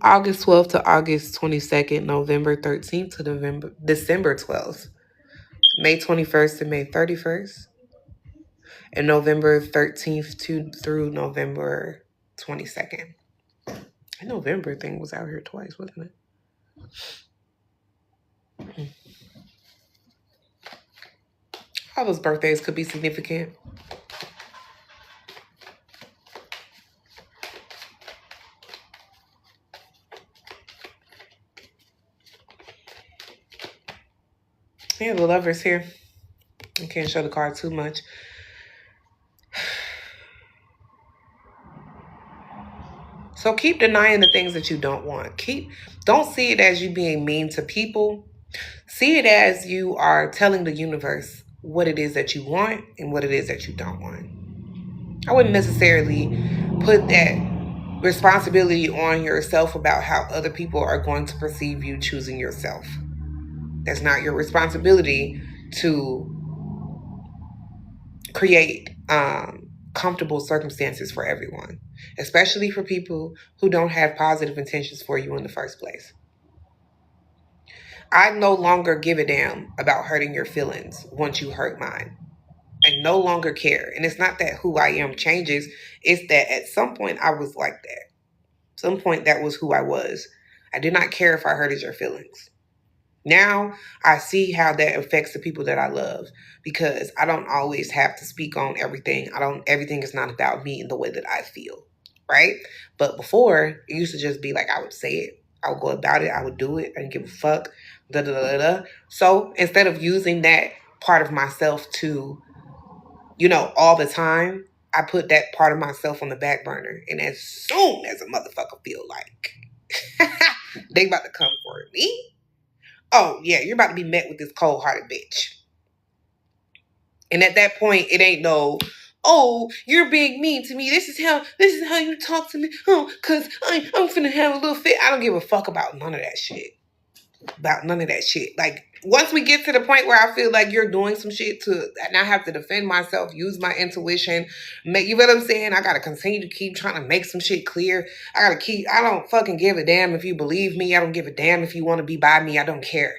August 12th to August 22nd, November 13th to December 12th, May 21st to May 31st, and November 13th through November 22nd. The November thing was out here twice, wasn't it? All those birthdays could be significant. Yeah, the Lovers here. I can't show the card too much. So keep denying the things that you don't want. Don't see it as you being mean to people. See it as you are telling the universe what it is that you want and what it is that you don't want. I wouldn't necessarily put that responsibility on yourself about how other people are going to perceive you choosing yourself. That's not your responsibility to create comfortable circumstances for everyone, especially for people who don't have positive intentions for you in the first place. I no longer give a damn about hurting your feelings once you hurt mine. I no longer care. And it's not that who I am changes, it's that at some point I was like that. At some point that was who I was. I did not care if I hurted your feelings. Now I see how that affects the people that I love because I don't always have to speak on everything. Everything is not about me in the way that I feel, right? But before, it used to just be like I would say it. I would go about it. I would do it. I didn't give a fuck. Da, da, da, da. So instead of using that part of myself to, all the time, I put that part of myself on the back burner. And as soon as a motherfucker feel like they about to come for me, oh yeah, you're about to be met with this cold-hearted bitch. And at that point, it ain't no, oh, you're being mean to me. This is how you talk to me. Oh, cause I'm finna have a little fit. I don't give a fuck about none of that shit. About none of that shit. Like, once we get to the point where I feel like you're doing some shit and I have to defend myself, use my intuition, you know what I'm saying? I gotta continue to keep trying to make some shit clear. I don't fucking give a damn if you believe me. I don't give a damn if you want to be by me. I don't care.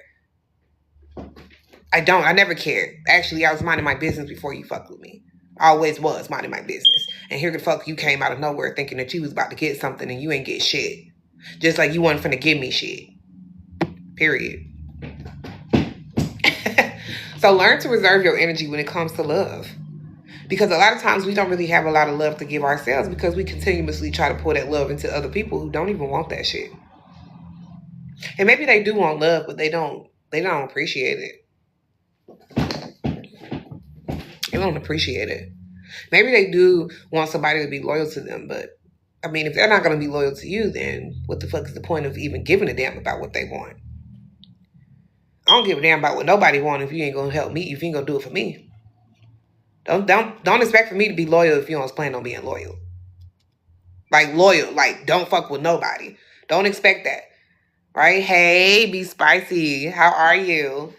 I never cared. Actually, I was minding my business before you fucked with me. I always was minding my business. And here the fuck you came out of nowhere thinking that you was about to get something and you ain't get shit. Just like you wasn't finna give me shit. Period. So learn to reserve your energy when it comes to love. Because a lot of times we don't really have a lot of love to give ourselves because we continuously try to pour that love into other people who don't even want that shit. And maybe they do want love, but they don't appreciate it. They don't appreciate it. Maybe they do want somebody to be loyal to them, but I mean, if they're not going to be loyal to you, then what the fuck is the point of even giving a damn about what they want? I don't give a damn about what nobody wants if you ain't going to help me, if you ain't going to do it for me. Don't expect for me to be loyal if you don't plan on being loyal. Like, loyal, like, don't fuck with nobody. Don't expect that. Right? Hey, be spicy. How are you?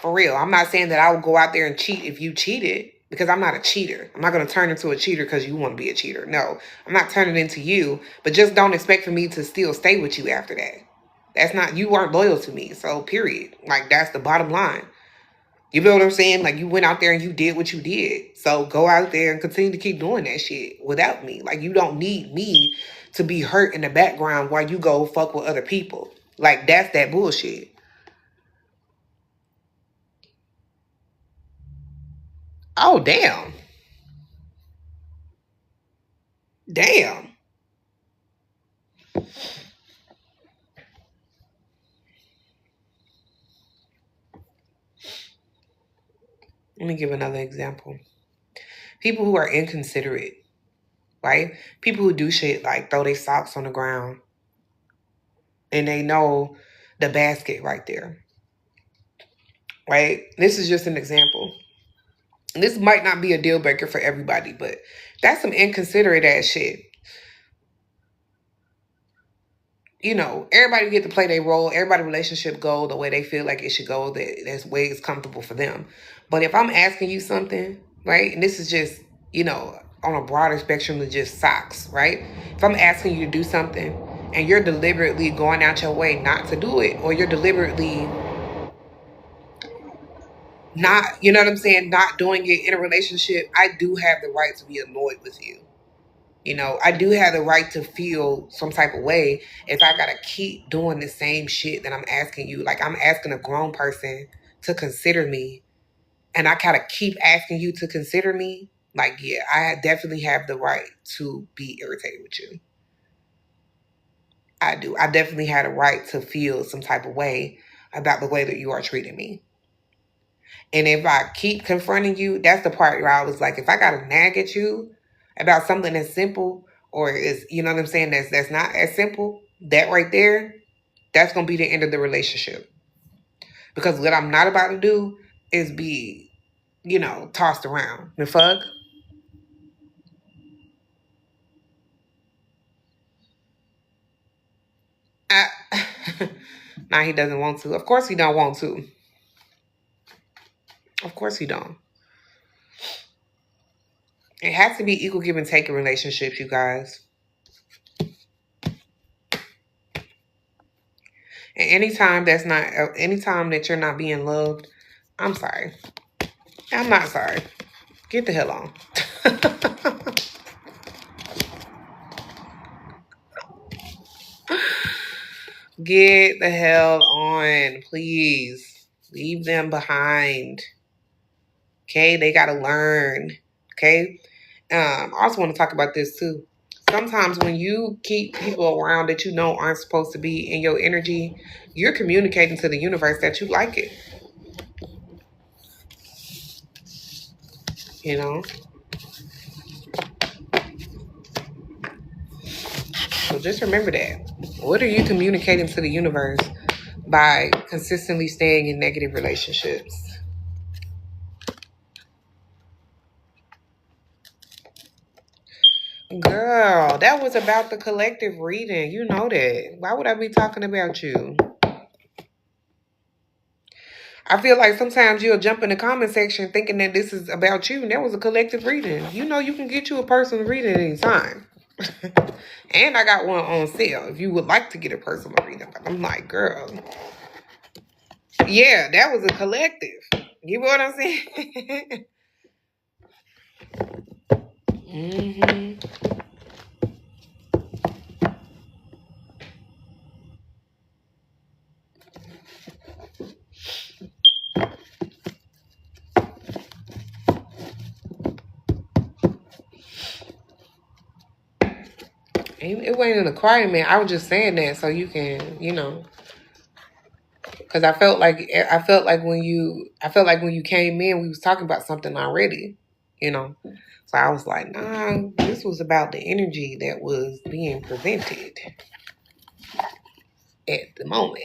For real. I'm not saying that I would go out there and cheat if you cheated, because I'm not a cheater. I'm not going to turn into a cheater because you want to be a cheater. No, I'm not turning into you, but just don't expect for me to still stay with you after that. That's not, you weren't loyal to me. So period. Like, that's the bottom line. You know what I'm saying? Like, you went out there and you did what you did. So go out there and continue to keep doing that shit without me. Like, you don't need me to be hurt in the background while you go fuck with other people. Like, that's that bullshit. Oh, damn. Damn. Let me give another example. People who are inconsiderate, right? People who do shit like throw their socks on the ground and they know the basket right there, right? This is just an example. This might not be a deal breaker for everybody, but that's some inconsiderate ass shit. Everybody get to play their role. Everybody relationship go the way they feel like it should go. That's way it's comfortable for them. But if I'm asking you something, right, and this is just, on a broader spectrum than just socks, right? If I'm asking you to do something and you're deliberately going out your way not to do it, or you're deliberately not, you know what I'm saying, not doing it in a relationship, I do have the right to be annoyed with you. I do have the right to feel some type of way if I gotta keep doing the same shit that I'm asking you. Like, I'm asking a grown person to consider me, and I gotta keep asking you to consider me. Like, yeah, I definitely have the right to be irritated with you. I do. I definitely had a right to feel some type of way about the way that you are treating me. And if I keep confronting you, that's the part where I was like, if I gotta nag at you about something that's simple, or is, you know what I'm saying, that's not as simple, that right there, that's gonna be the end of the relationship. Because what I'm not about to do is be, tossed around. The fuck? I, now he doesn't want to. Of course he don't want to. Of course he don't. It has to be equal give and take in relationships, you guys. And anytime that you're not being loved, I'm sorry. I'm not sorry. Get the hell on. Get the hell on, please. Leave them behind. Okay, they gotta learn. Okay. I also want to talk about this too. sometimes when you keep people around that you know aren't supposed to be in your energy, you're communicating to the universe that you like it. You know? So just remember that. What are you communicating to the universe by consistently staying in negative relationships? Girl, that was about the collective reading. You know that. Why would I be talking about you? I feel like sometimes you'll jump in the comment section thinking that this is about you, and that was a collective reading. You know you can get you a personal reading anytime. And I got one on sale if you would like to get a personal reading. But I'm like, girl. Yeah, that was a collective. You know what I'm saying? Mm-hmm. It wasn't an requirement. I was just saying that so you can, because I felt like when you came in, we was talking about something already, you know. So I was like, nah, this was about the energy that was being presented at the moment.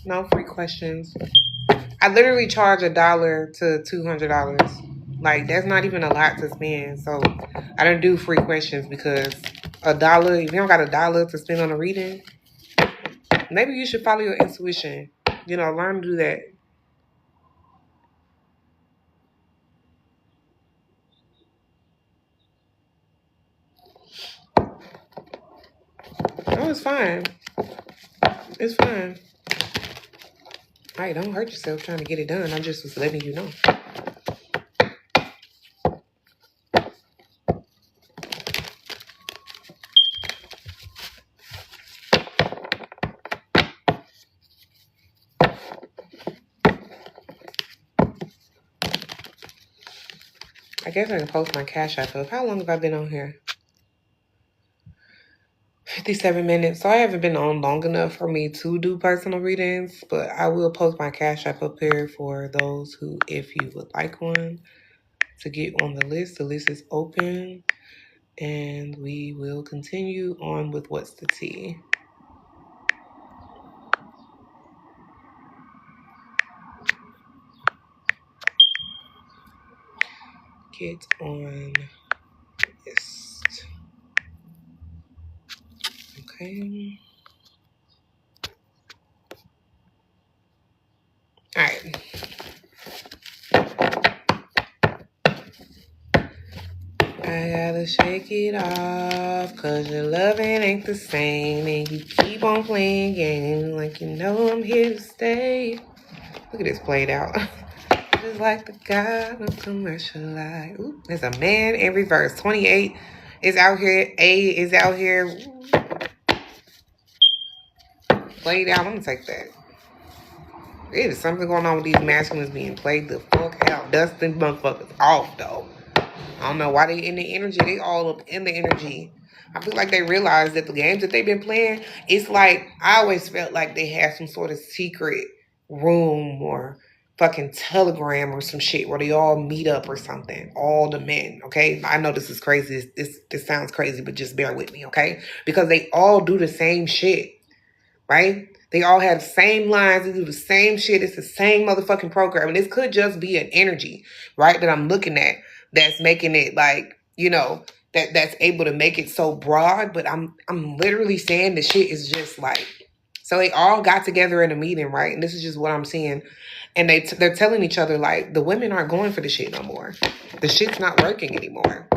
No free questions. I literally charge $1 to $200. Like that's not even a lot to spend. So I don't do free questions because $1. If you don't got $1 to spend on a reading, maybe you should follow your intuition. Learn to do that. No, it's fine. It's fine. Hey, don't hurt yourself trying to get it done. I just was letting you know. I guess I can post my Cash App up. How long have I been on here? 57 minutes. So I haven't been on long enough for me to do personal readings, but I will post my Cash App up here for those who, if you would like one, to get on the list. The list is open, and we will continue on with What's the Tea. Get on list. Okay. All right. I gotta shake it off, 'cause your loving ain't the same, and you keep on playing games like you know I'm here to stay. Look at this played out. Just like the guy on commercial light. Ooh, there's a man in reverse. 28 is out here. A is out here. Played out. I'm gonna take that. There is something going on with these masculines being played the fuck out. Dusting motherfuckers off though. I don't know why they in the energy. They all up in the energy. I feel like they realize that the games that they've been playing, it's like, I always felt like they had some sort of secret room or fucking telegram or some shit where they all meet up or something. All the men, okay? I know this is crazy. This sounds crazy, but just bear with me, okay? Because they all do the same shit, right? They all have the same lines. They do the same shit. It's the same motherfucking program. And this could just be an energy, right, that I'm looking at that's making it like, that's able to make it so broad. But I'm literally saying the shit is just like, so they all got together in a meeting, right? And this is just what I'm seeing. And they're telling each other, like, the women aren't going for the shit no more. The shit's not working anymore.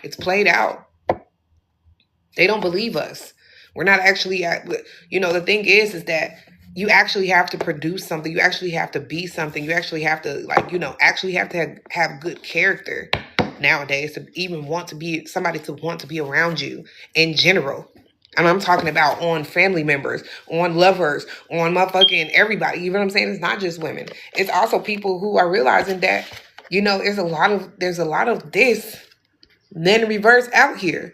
It's played out. They don't believe us. We're not actually the thing is that you actually have to produce something. You actually have to be something. You actually have to actually have to have good character nowadays to even want to be somebody to want to be around you in general. And I'm talking about on family members, on lovers, on motherfucking everybody. You know what I'm saying? It's not just women. It's also people who are realizing that, there's a lot of this men reverse out here.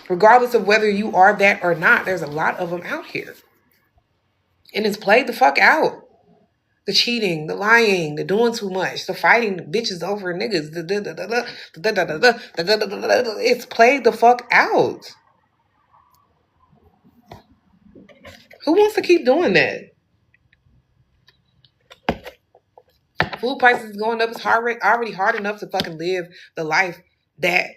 Regardless of whether you are that or not, there's a lot of them out here. And it's played the fuck out. The cheating, the lying, the doing too much, the fighting the bitches over niggas. It's played the fuck out. Who wants to keep doing that? Food prices going up. It's already hard enough to fucking live the life that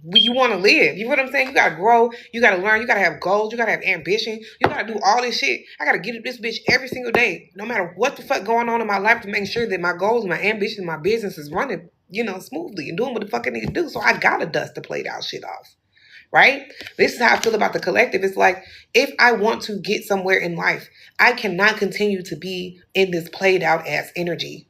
you want to live. You know what I'm saying? You gotta grow. You gotta learn. You gotta have goals. You gotta have ambition. You gotta do all this shit. I gotta get at this bitch every single day, no matter what the fuck going on in my life, to make sure that my goals, my ambition, my business is running, smoothly and doing what the fuck I need to do. So I gotta dust the played out shit off. Right? This is how I feel about the collective. It's like, if I want to get somewhere in life, I cannot continue to be in this played out ass energy.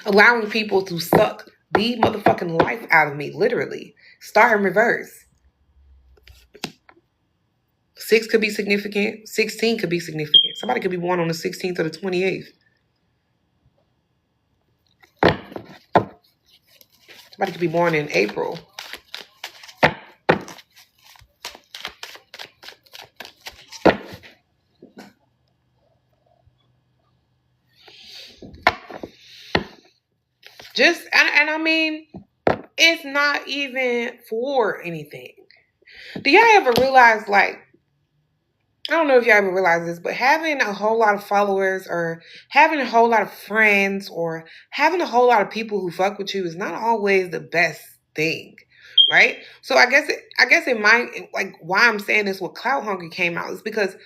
Allowing people to suck the motherfucking life out of me, literally. Start in reverse. 6 could be significant. 16 could be significant. Somebody could be born on the 16th or the 28th. Somebody could be born in April. And I mean, it's not even for anything. Do y'all ever realize, like, I don't know if y'all ever realize this, but having a whole lot of followers or having a whole lot of friends or having a whole lot of people who fuck with you is not always the best thing, right? So I guess it might, like, why I'm saying this, what Clout Hungry came out is because,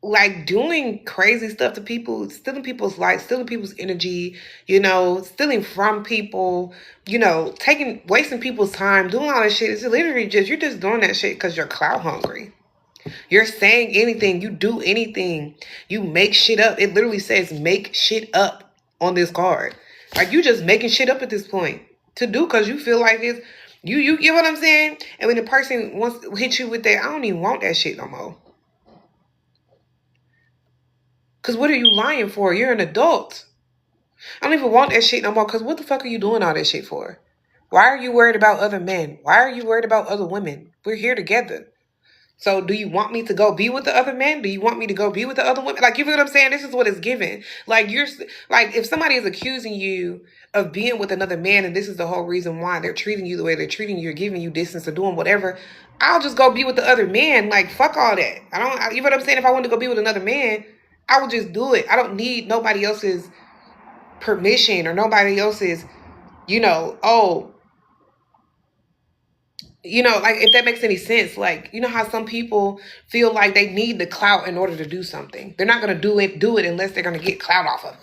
like, doing crazy stuff to people, stealing people's life, stealing people's energy, stealing from people, wasting people's time, doing all that shit. It's literally you're just doing that shit because you're clout hungry. You're saying anything, you do anything, you make shit up. It literally says make shit up on this card. Like, you just making shit up at this point to do because you feel like it's, you get what I'm saying? And when the person wants to hit you with that, I don't even want that shit no more. Because what are you lying for? You're an adult. I don't even want that shit no more because what the fuck are you doing all that shit for? Why are you worried about other men? Why are you worried about other women? We're here together. So do you want me to go be with the other men? Do you want me to go be with the other women? Like, you feel what I'm saying? This is what it's given. Like, if somebody is accusing you of being with another man and this is the whole reason why they're treating you the way they're treating you, or giving you distance or doing whatever, I'll just go be with the other man. Like, fuck all that. You know what I'm saying? If I wanted to go be with another man, I would just do it. I don't need nobody else's permission or nobody else's, like, if that makes any sense. Like, you know how some people feel like they need the clout in order to do something. They're not going to do it unless they're going to get clout off of it.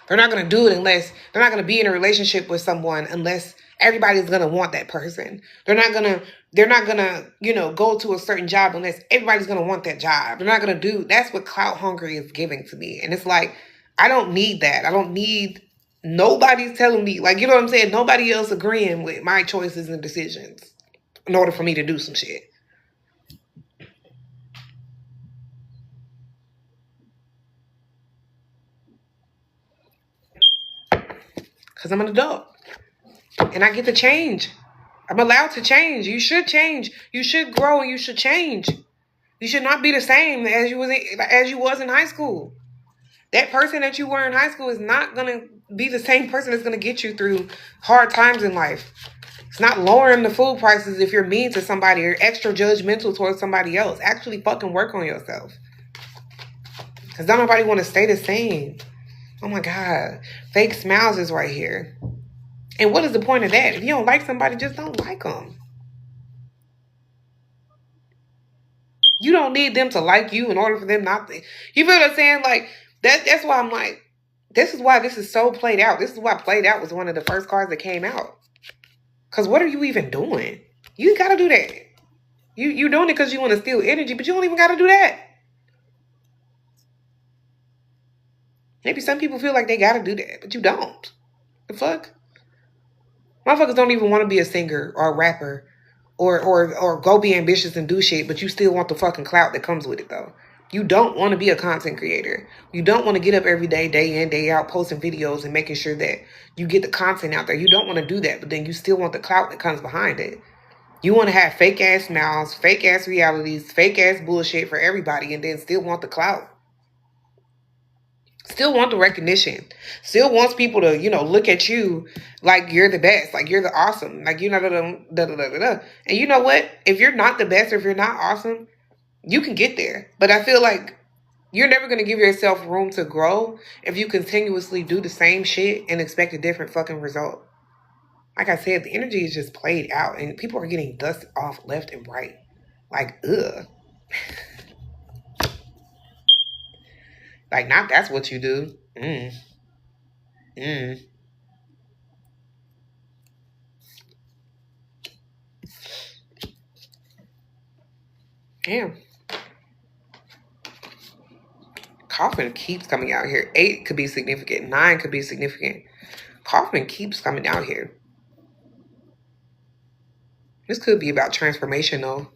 They're not going to do it unless they're not going to be in a relationship with someone unless everybody's going to want that person. They're not going to, go to a certain job unless everybody's going to want that job. They're not going to do, that's what clout hungry is giving to me. And it's like, I don't need that. I don't need nobody's telling me, like, you know what I'm saying? Nobody else agreeing with my choices and decisions in order for me to do some shit. Because I'm an adult. And I get to change. I'm allowed to change. You should change. You should grow and you should change. You should not be the same as you was in high school. That person that you were in high school is not going to be the same person that's going to get you through hard times in life. It's not lowering the food prices if you're mean to somebody or extra judgmental towards somebody else. Actually fucking work on yourself. Because don't nobody want to stay the same. Oh my God. Fake smiles is right here. And what is the point of that? If you don't like somebody, just don't like them. You don't need them to like you in order for them not to. You feel what I'm saying? Like, that's why I'm like, this is why this is so played out. This is why played out was one of the first cards that came out. Because what are you even doing? You got to do that. You're doing it because you want to steal energy, but you don't even got to do that. Maybe some people feel like they got to do that, but you don't. The fuck? Motherfuckers don't even want to be a singer or a rapper or go be ambitious and do shit, but you still want the fucking clout that comes with it though. You don't want to be a content creator. You don't want to get up every day in, day out, posting videos and making sure that you get the content out there. You don't want to do that, but then you still want the clout that comes behind it. You want to have fake ass smiles, fake ass realities, fake ass bullshit for everybody, and then still want the clout. Still want the recognition. Still wants people to, look at you like you're the best, like you're the awesome, like And you know what? If you're not the best or if you're not awesome, you can get there. But I feel like you're never going to give yourself room to grow if you continuously do the same shit and expect a different fucking result. Like I said, the energy is just played out and people are getting dusted off left and right. Like, ugh. Like, not that's what you do. Damn. Kaufman keeps coming out here. 8 could be significant. 9 could be significant. Kaufman keeps coming out here. This could be about transformation, though.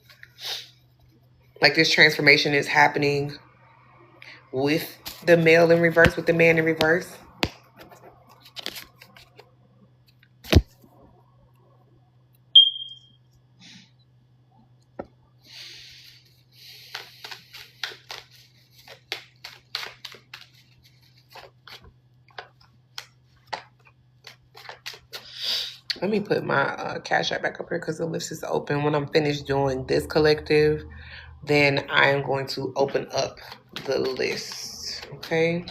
Like, this transformation is happening with the male in reverse, with the man in reverse. Let me put my Cash App back up here because the list is open. When I'm finished doing this collective, then I am going to open up the list. Okay.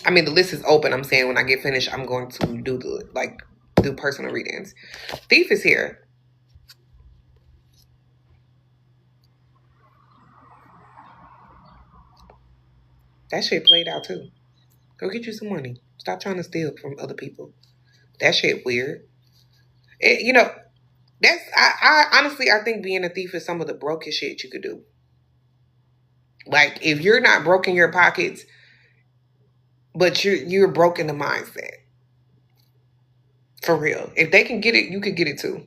I mean, the list is open. I'm saying when I get finished, I'm going to do personal readings. Thief is here. That shit played out too. Go get you some money. Stop trying to steal from other people. That shit weird. I honestly, I think being a thief is some of the brokest shit you could do. Like, if you're not broke in your pockets, but you're broke in the mindset. For real. If they can get it, you could get it too.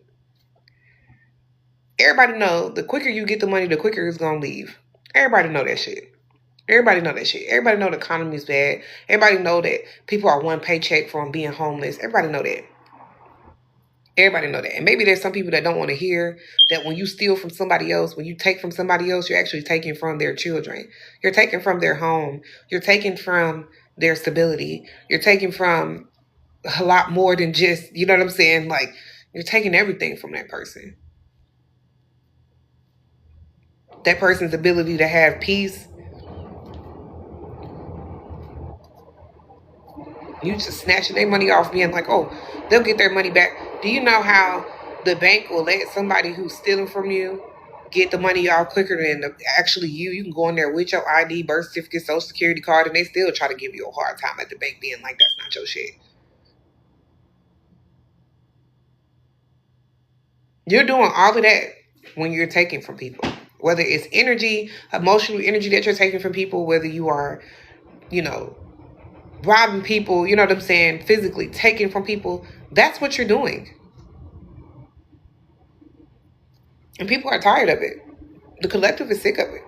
Everybody know the quicker you get the money, the quicker it's gonna leave. Everybody know that shit. Everybody know that shit. Everybody know the economy is bad. Everybody know that people are one paycheck from being homeless. Everybody know that. Everybody know that. And maybe there's some people that don't want to hear that when you steal from somebody else, when you take from somebody else, you're actually taking from their children. You're taking from their home. You're taking from their stability. You're taking from a lot more than just, you know what I'm saying? Like, you're taking everything from that person. That person's ability to have peace. You just snatching their money off, being like, oh, they'll get their money back. Do you know how the bank will let somebody who's stealing from you get the money off quicker than actually you? You can go in there with your ID, birth certificate, social security card, and they still try to give you a hard time at the bank, being like, that's not your shit. You're doing all of that when you're taking from people. Whether it's energy, emotional energy that you're taking from people, whether you are, robbing people, you know what I'm saying, physically taking from people, that's what you're doing. And people are tired of it. The collective is sick of it.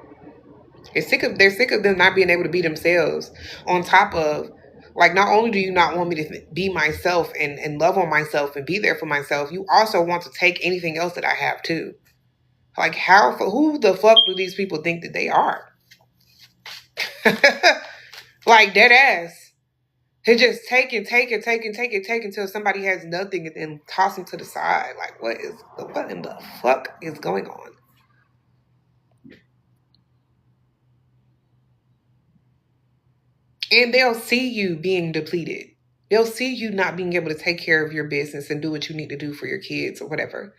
They're sick of them not being able to be themselves. On top of, like, not only do you not want me to be myself and love on myself and be there for myself, you also want to take anything else that I have too. Like, who the fuck do these people think that they are? Like, dead ass. They just take until somebody has nothing and then toss them to the side. Like, what in the fuck is going on? And they'll see you being depleted. They'll see you not being able to take care of your business and do what you need to do for your kids or whatever.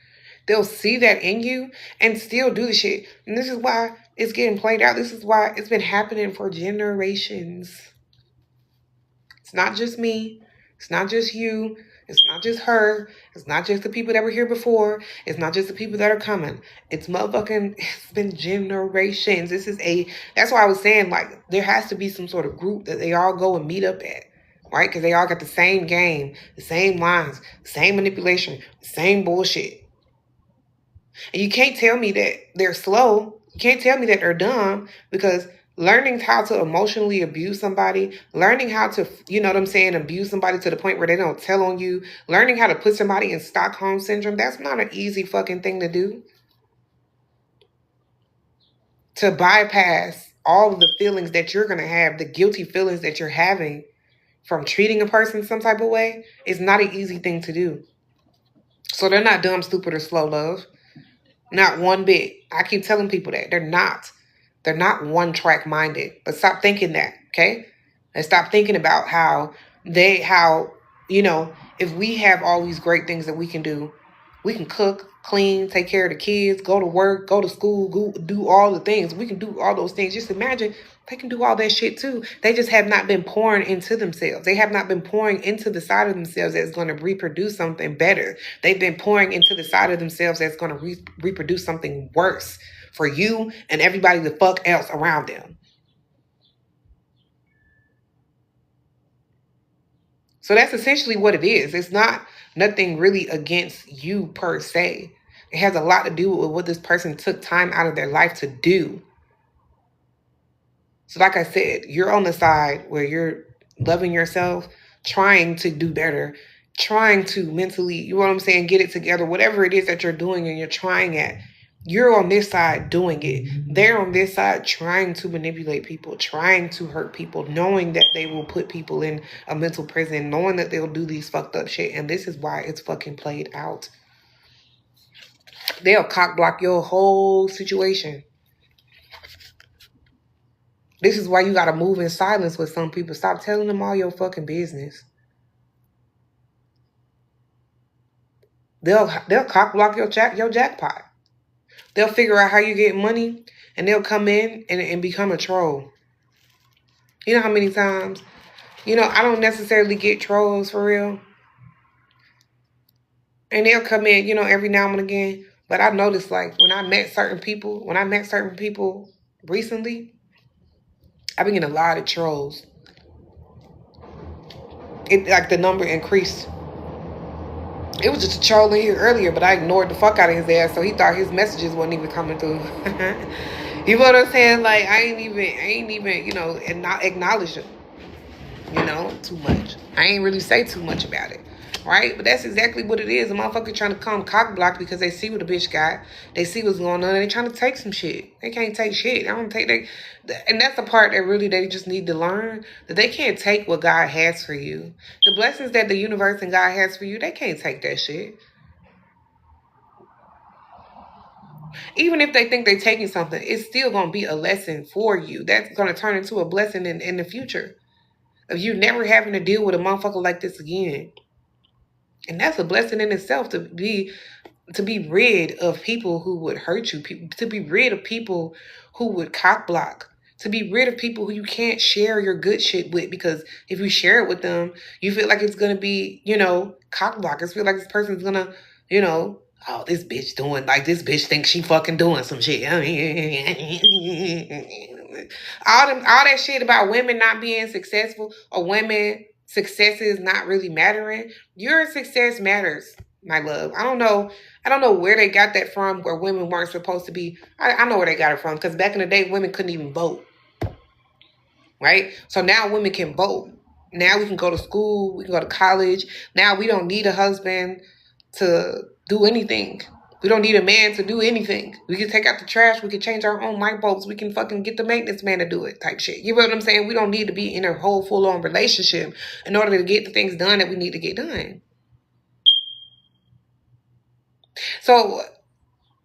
They'll see that in you and still do the shit. And this is why it's getting played out. This is why it's been happening for generations. It's not just me. It's not just you. It's not just her. It's not just the people that were here before. It's not just the people that are coming. It's been generations. That's why I was saying, like, there has to be some sort of group that they all go and meet up at. right? Because they all got the same game, the same lines, the same manipulation, the same bullshit. And you can't tell me that they're slow. You can't tell me that they're dumb, because learning how to emotionally abuse somebody, learning how to, you know what I'm saying, abuse somebody to the point where they don't tell on you, learning how to put somebody in Stockholm syndrome, that's not an easy fucking thing to do. To bypass all of the feelings that you're going to have, the guilty feelings that you're having from treating a person some type of way, is not an easy thing to do. So they're not dumb, stupid, or slow, love. Not one bit. I keep telling people that. They're not. They're not one track minded. But stop thinking that, okay? And stop thinking about how, you know, if we have all these great things that we can do, we can cook, clean, take care of the kids, go to work, go to school, go do all the things. We can do all those things. Just imagine they can do all that shit too. They just have not been pouring into themselves. They have not been pouring into the side of themselves that's going to reproduce something better. They've been pouring into the side of themselves that's going to reproduce something worse for you and everybody the fuck else around them. So that's essentially what it is. It's not nothing really against you per se. It has a lot to do with what this person took time out of their life to do. So like I said, you're on the side where you're loving yourself, trying to do better, trying to mentally, you know what I'm saying, get it together, whatever it is that you're doing and you're trying at. You're on this side doing it. They're on this side trying to manipulate people, trying to hurt people, knowing that they will put people in a mental prison, knowing that they'll do these fucked up shit. And this is why it's fucking played out. They'll cock block your whole situation. This is why you gotta move in silence with some people. Stop telling them all your fucking business. They'll cock block your jackpot. They'll figure out how you get money, and they'll come in and become a troll. You know how many times, you know, I don't necessarily get trolls for real. And they'll come in, you know, every now and again. But I noticed, like, when I met certain people recently, I've been getting a lot of trolls. It, like, the number increased. It was just a troll in here earlier, but I ignored the fuck out of his ass, so he thought his messages wasn't even coming through. You know what I'm saying? Like, I ain't even, you know, not acknowledge him, you know, too much. I ain't really say too much about it, right? But that's exactly what it is. A motherfucker trying to come cock block because they see what a bitch got. They see what's going on, and they trying to take some shit. They can't take shit. I don't take that. And that's the part that really they just need to learn, that they can't take what God has for you. The blessings that the universe and God has for you, they can't take that shit. Even if they think they're taking something, it's still going to be a lesson for you. That's going to turn into a blessing in the future of you never having to deal with a motherfucker like this again. And that's a blessing in itself, to be rid of people who would hurt you, to be rid of people who would cock block, to be rid of people who you can't share your good shit with, because if you share it with them, you feel like it's going to be, you know, cock blockers. Feel like this person's going to, you know, oh, this bitch doing, like, this bitch thinks she fucking doing some shit. All that shit about women not being successful, or women successes not really mattering. Your success matters, my love. I don't know where they got that from, where women weren't supposed to be. I know where they got it from, because back in the day, women couldn't even vote. Right? So now women can vote. Now we can go to school, we can go to college. Now we don't need a husband to do anything. We don't need a man to do anything. We can take out the trash. We can change our own light bulbs. We can fucking get the maintenance man to do it, type shit. You know what I'm saying? We don't need to be in a whole full-on relationship in order to get the things done that we need to get done. So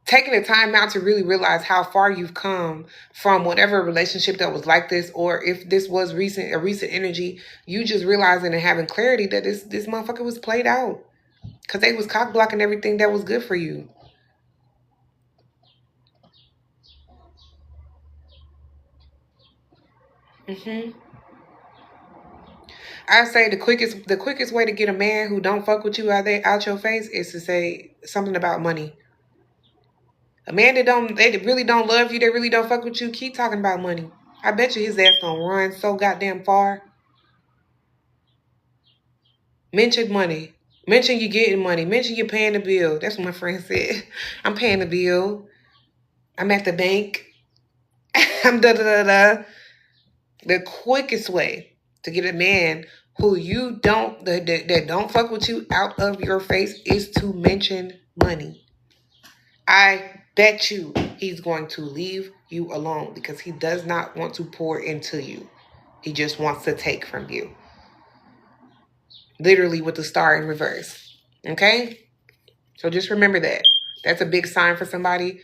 taking the time out to really realize how far you've come from whatever relationship that was like this, or if this was a recent energy, you just realizing and having clarity that this motherfucker was played out, because they was cock blocking everything that was good for you. I say the quickest way to get a man who don't fuck with you out your face is to say something about money. A man they really don't love you, they really don't fuck with you, keep talking about money. I bet you his ass gonna run so goddamn far. Mention money. Mention you getting money. Mention you're paying the bill. That's what my friend said. I'm paying the bill. I'm at the bank. I'm da da da da. The quickest way to get a man who you don't that don't fuck with you out of your face is to mention money. I bet you he's going to leave you alone because he does not want to pour into you. He just wants to take from you. Literally with the star in reverse. Okay? So just remember that. That's a big sign for somebody.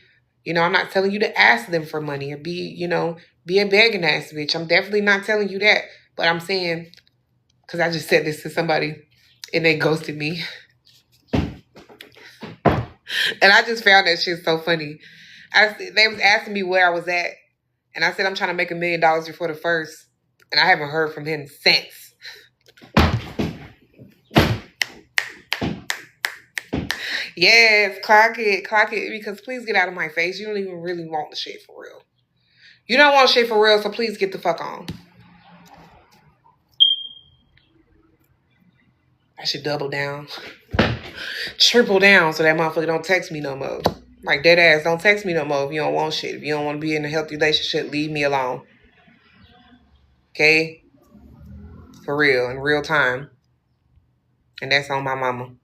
I'm not telling you to ask them for money or be a begging ass bitch. I'm definitely not telling you that. But I'm saying, because I just said this to somebody and they ghosted me. And I just found that shit so funny. They was asking me where I was at. And I said, I'm trying to make $1 million before the first. And I haven't heard from him since. Yes, clock it. Because please get out of my face. You don't even really want the shit for real. You don't want shit for real, so please get the fuck on. I should double down. Triple down so that motherfucker don't text me no more. Like, dead ass, don't text me no more if you don't want shit. If you don't want to be in a healthy relationship, leave me alone. Okay? For real, in real time. And that's on my mama.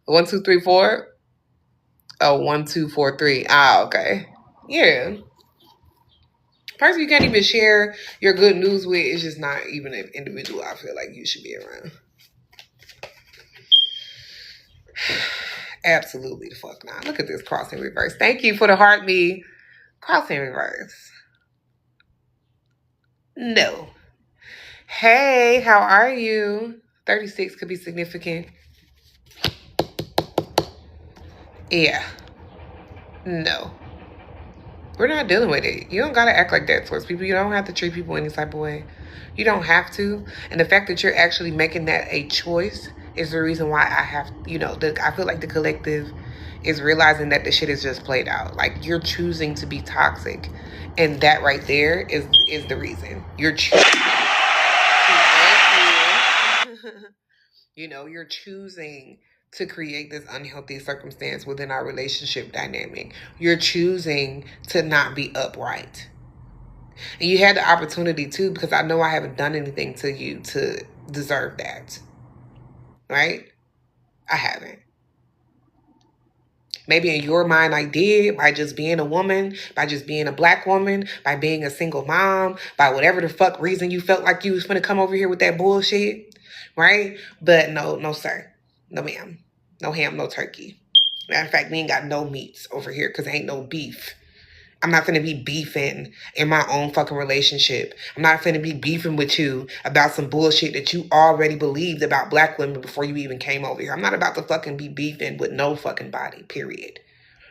1, 2, 3, 4. Oh, 1, 2, 4, 3. Ah, okay. Yeah. Person you can't even share your good news with is just not even an individual I feel like you should be around. Absolutely the fuck not. Look at this cross in reverse. Thank you for the heart me. Cross in reverse. No. Hey, how are you? 36 could be significant. Yeah. No. We're not dealing with it. You don't gotta act like that towards people. You don't have to treat people any type of way. You don't have to. And the fact that you're actually making that a choice is the reason why I have, I feel like the collective is realizing that the shit is just played out. Like, you're choosing to be toxic. And that right there is the reason. You're choosing. You're choosing to create this unhealthy circumstance within our relationship dynamic. You're choosing to not be upright. And you had the opportunity too, because I know I haven't done anything to you to deserve that. Right? I haven't. Maybe in your mind I did, by just being a woman, by just being a black woman, by being a single mom, by whatever the fuck reason you felt like you was gonna come over here with that bullshit. Right? But no, sir. No, ma'am. No ham, no turkey. Matter of fact, we ain't got no meats over here because ain't no beef. I'm not finna be beefing in my own fucking relationship. I'm not finna be beefing with you about some bullshit that you already believed about black women before you even came over here. I'm not about to fucking be beefing with no fucking body, period.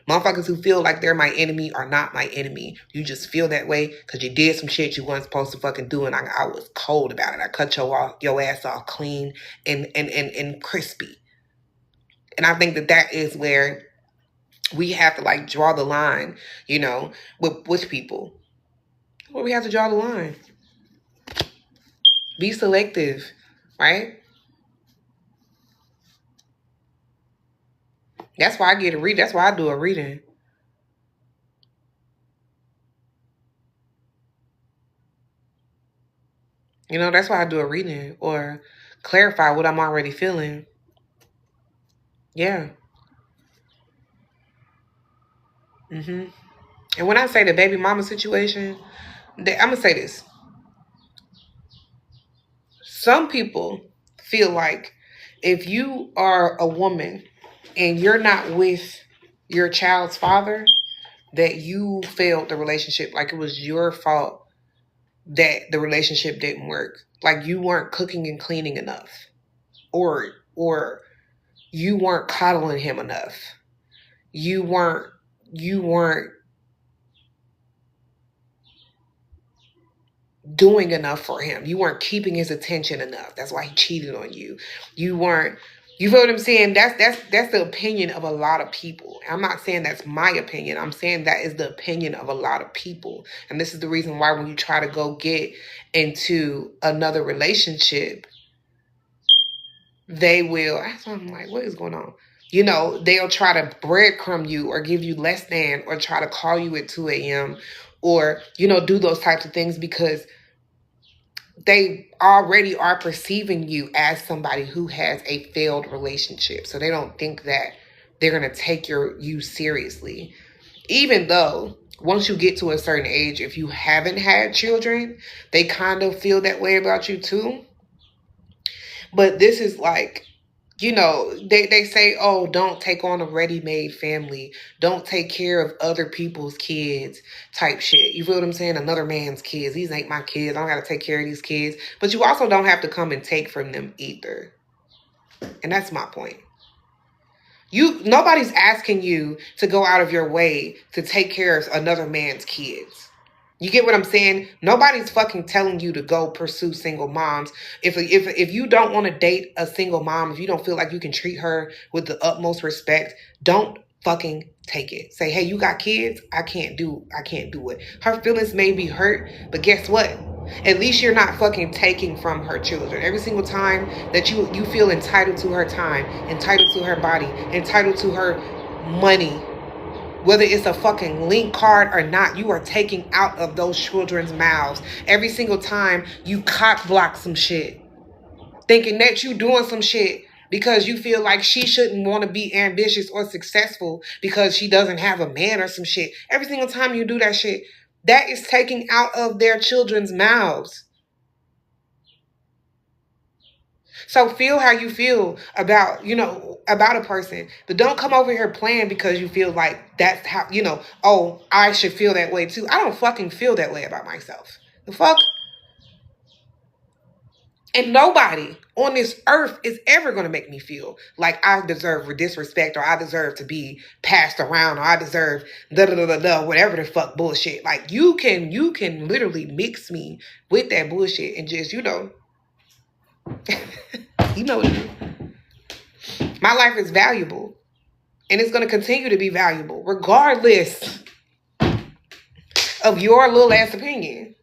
Motherfuckers who feel like they're my enemy are not my enemy. You just feel that way because you did some shit you weren't supposed to fucking do, and I was cold about it. I cut your ass off clean and crispy. And I think that is where we have to draw the line, with people. Where we have to draw the line. Be selective, right? That's why I get a read. That's why I do a reading. That's why I do a reading or clarify what I'm already feeling. Yeah. And when I say the baby mama situation, I'm going to say this. Some people feel like if you are a woman and you're not with your child's father, that you failed the relationship. Like it was your fault that the relationship didn't work. Like you weren't cooking and cleaning enough. Or you weren't coddling him enough. You weren't doing enough for him. You weren't keeping his attention enough. That's why he cheated on you. You weren't You feel what I'm saying? That's the opinion of a lot of people. I'm not saying that's my opinion. I'm saying that is the opinion of a lot of people. And this is the reason why when you try to go get into another relationship, they will. I'm like, what is going on? You know, they'll try to breadcrumb you or give you less than or try to call you at 2 a.m. or, you know, do those types of things because they already are perceiving you as somebody who has a failed relationship. So they don't think that they're going to take you seriously. Even though once you get to a certain age, if you haven't had children, they kind of feel that way about you too. But this is like, you know, they say, oh, don't take on a ready-made family. Don't take care of other people's kids type shit. You feel what I'm saying? Another man's kids. These ain't my kids. I don't got to take care of these kids. But you also don't have to come and take from them either. And that's my point. Nobody's asking you to go out of your way to take care of another man's kids. You get what I'm saying? Nobody's fucking telling you to go pursue single moms. If you don't want to date a single mom, if you don't feel like you can treat her with the utmost respect, don't fucking take it. Say, hey, you got kids? I can't do it. Her feelings may be hurt, but guess what? At least you're not fucking taking from her children. Every single time that you feel entitled to her time, entitled to her body, entitled to her money, whether it's a fucking link card or not, you are taking out of those children's mouths. Every single time you cock block some shit, thinking that you doing some shit because you feel like she shouldn't want to be ambitious or successful because she doesn't have a man or some shit. Every single time you do that shit, that is taking out of their children's mouths. So feel how you feel about, you know, about a person. But don't come over here playing because you feel like that's how, you know, oh, I should feel that way too. I don't fucking feel that way about myself. The fuck? And nobody on this earth is ever going to make me feel like I deserve disrespect or I deserve to be passed around or I deserve da da da da da whatever the fuck bullshit. Like you can literally mix me with that bullshit and just, you know, you know what it is. My life is valuable and it's going to continue to be valuable regardless of your little ass opinion.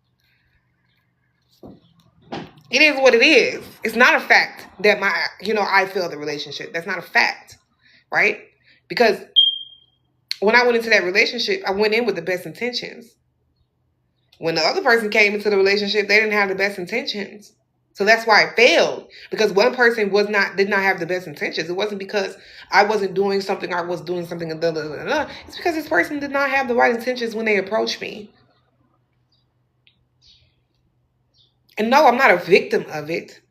It is what it is. It's not a fact that I failed the relationship. That's not a fact, right? Because when I went into that relationship, I went in with the best intentions. When the other person came into the relationship, they didn't have the best intentions. So that's why it failed. Because one person did not have the best intentions. It wasn't because I wasn't doing something, I was doing something, It's because this person did not have the right intentions when they approached me. And no, I'm not a victim of it.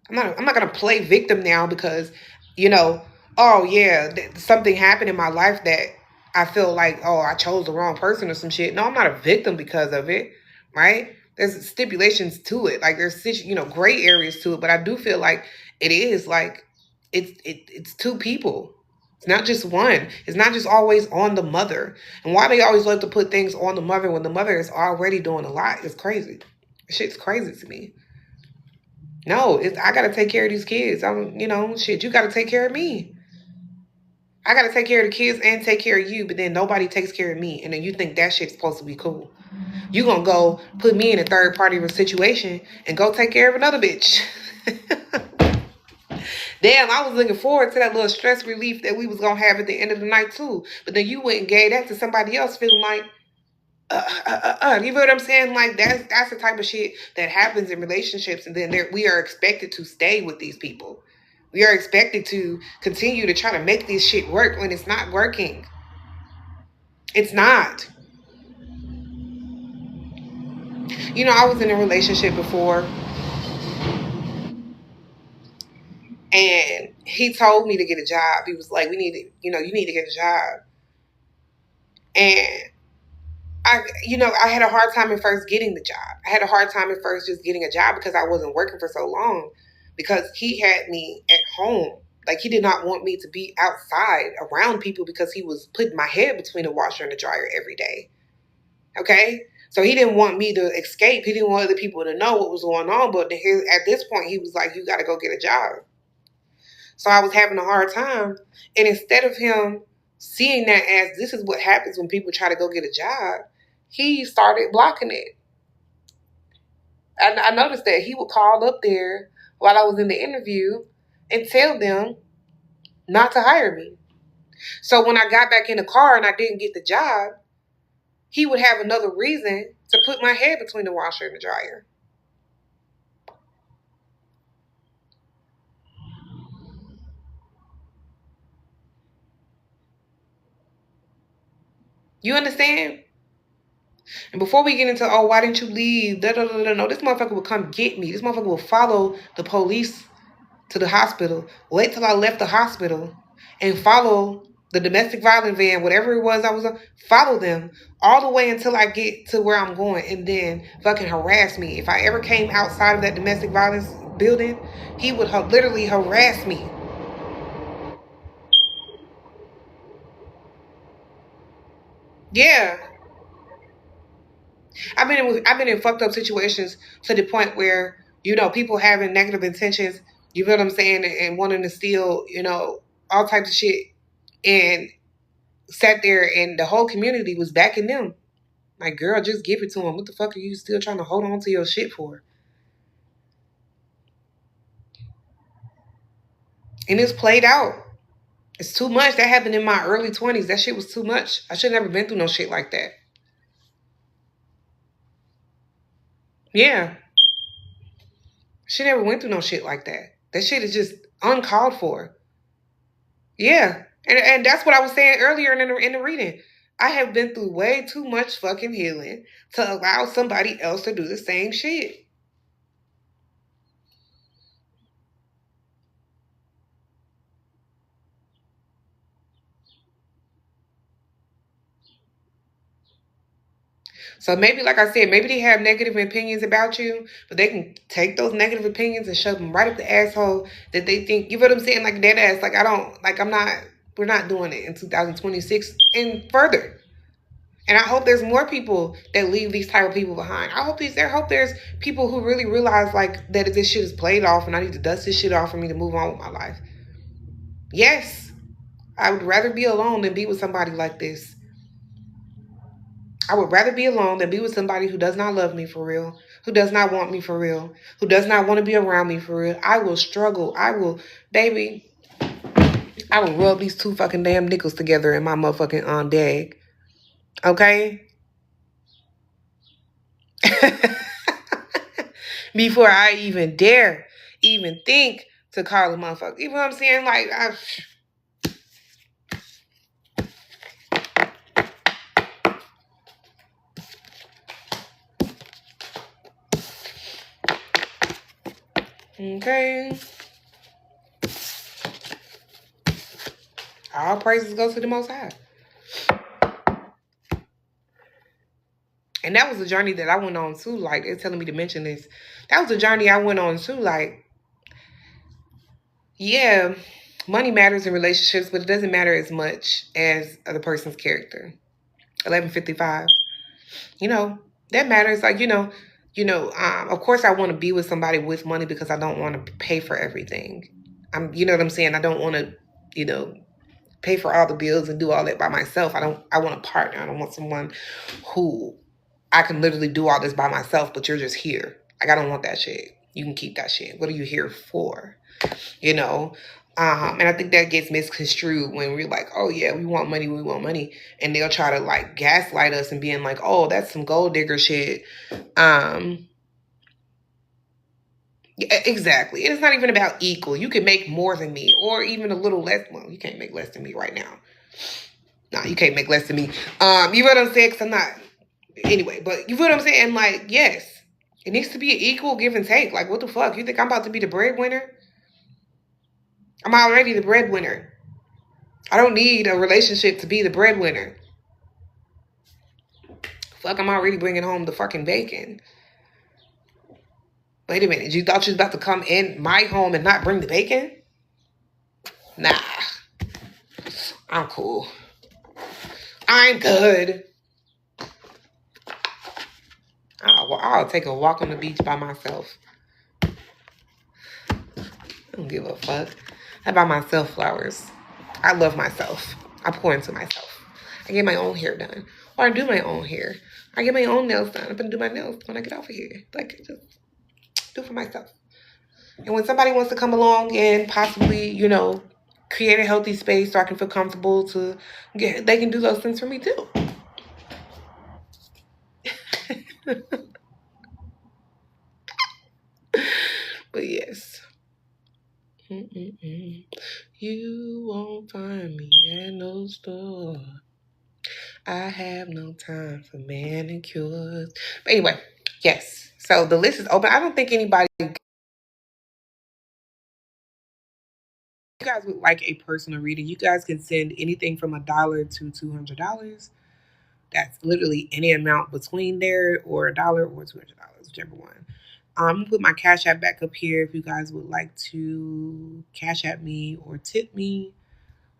I'm not gonna play victim now because, you know, oh yeah, something happened in my life that I feel like, oh, I chose the wrong person or some shit. No, I'm not a victim because of it, right? There's stipulations to it, like there's, you know, gray areas to it, but I do feel like it is like it's two people. It's not just one. It's not just always on the mother. And why they always love to put things on the mother when the mother is already doing a lot is crazy. Shit's crazy to me. No, I gotta take care of these kids. You know, shit, you gotta take care of me. I gotta take care of the kids and take care of you, but then nobody takes care of me. And then you think that shit's supposed to be cool. You gonna go put me in a third party situation and go take care of another bitch. Damn, I was looking forward to that little stress relief that we was gonna have at the end of the night too. But then you went and gave that to somebody else feeling like, you know what I'm saying? Like that's the type of shit that happens in relationships, and then we are expected to stay with these people. We are expected to continue to try to make this shit work when it's not working. It's not. You know, I was in a relationship before, and he told me to get a job. He was like, "We need to, you know, you need to get a job." And I had a hard time at first getting the job. I had a hard time at first just getting a job because I wasn't working for so long because he had me at home. Like he did not want me to be outside around people because he was putting my head between the washer and the dryer every day. Okay? So he didn't want me to escape. He didn't want other people to know what was going on. But at this point, he was like, you got to go get a job. So I was having a hard time. And instead of him seeing that as this is what happens when people try to go get a job, he started blocking it. I noticed that he would call up there while I was in the interview and tell them not to hire me. So when I got back in the car and I didn't get the job, he would have another reason to put my head between the washer and the dryer. You understand? And before we get into, oh, why didn't you leave? Da, da, da, da, no, this motherfucker will come get me. This motherfucker will follow the police to the hospital, wait till I left the hospital, and follow the domestic violence van, whatever it was I was on, follow them all the way until I get to where I'm going, and then fucking harass me. If I ever came outside of that domestic violence building, he would literally harass me. Yeah. I've been in fucked up situations to the point where, people having negative intentions, you know what I'm saying, and wanting to steal, all types of shit, and sat there and the whole community was backing them. Like, girl, just give it to him. What the fuck are you still trying to hold on to your shit for? And it's played out. It's too much. That happened in my early 20s. That shit was too much. I should have never been through no shit like that. Yeah. She never went through no shit like that. That shit is just uncalled for. Yeah. And that's what I was saying earlier in the reading. I have been through way too much fucking healing to allow somebody else to do the same shit. So maybe, like I said, maybe they have negative opinions about you, but they can take those negative opinions and shove them right up the asshole that they think, you know what I'm saying? Like dead ass. Like we're not doing it in 2026 and further. And I hope there's more people that leave these type of people behind. I hope there's people who really realize like that this shit is played off and I need to dust this shit off for me to move on with my life. Yes, I would rather be alone than be with somebody like this. I would rather be alone than be with somebody who does not love me for real, who does not want me for real, who does not want to be around me for real. I will struggle. Baby, I will rub these two fucking damn nickels together in my motherfucking bag. Okay? Before I even dare even think to call a motherfucker. You know what I'm saying? Like, okay. All praises go to the Most High. And that was a journey that I went on too. Like, they're telling me to mention this. That was a journey I went on too. Like, yeah, money matters in relationships, but it doesn't matter as much as the person's character. 1155. That matters. Like, of course I want to be with somebody with money because I don't want to pay for everything. You know what I'm saying? I don't want to, pay for all the bills and do all that by myself. I want a partner. I don't want someone who I can literally do all this by myself, but you're just here. Like, I don't want that shit. You can keep that shit. What are you here for? And I think that gets misconstrued when we're like, oh yeah, we want money. And they'll try to like gaslight us and being like, oh, that's some gold digger shit. Exactly. It's not even about equal. You can make more than me or even a little less. Well, you can't make less than me right now. No, you can't make less than me. You know what I'm saying? Because I'm not. Anyway, but you know what I'm saying? Like, yes, it needs to be an equal give and take. Like, what the fuck? You think I'm about to be the breadwinner? I'm already the breadwinner. I don't need a relationship to be the breadwinner. Fuck, I'm already bringing home the fucking bacon. Wait a minute. You thought you was about to come in my home and not bring the bacon? Nah. I'm cool. I'm good. I'll take a walk on the beach by myself. I don't give a fuck. I buy myself flowers. I love myself. I pour into myself. I get my own hair done. Or I do my own hair. I get my own nails done. I'm gonna do my nails when I get off of here. Like, just do for myself. And when somebody wants to come along and possibly, you know, create a healthy space so I can feel comfortable to get, they can do those things for me too. But yes. You won't find me at no store. I have no time for manicures. But anyway, yes. So the list is open. I don't think anybody, you guys would like a personal reading. You guys can send anything from $1 to $200. That's literally any amount between there, or $1 or $200, whichever one. I'm gonna put my Cash App back up here if you guys would like to Cash App me or tip me.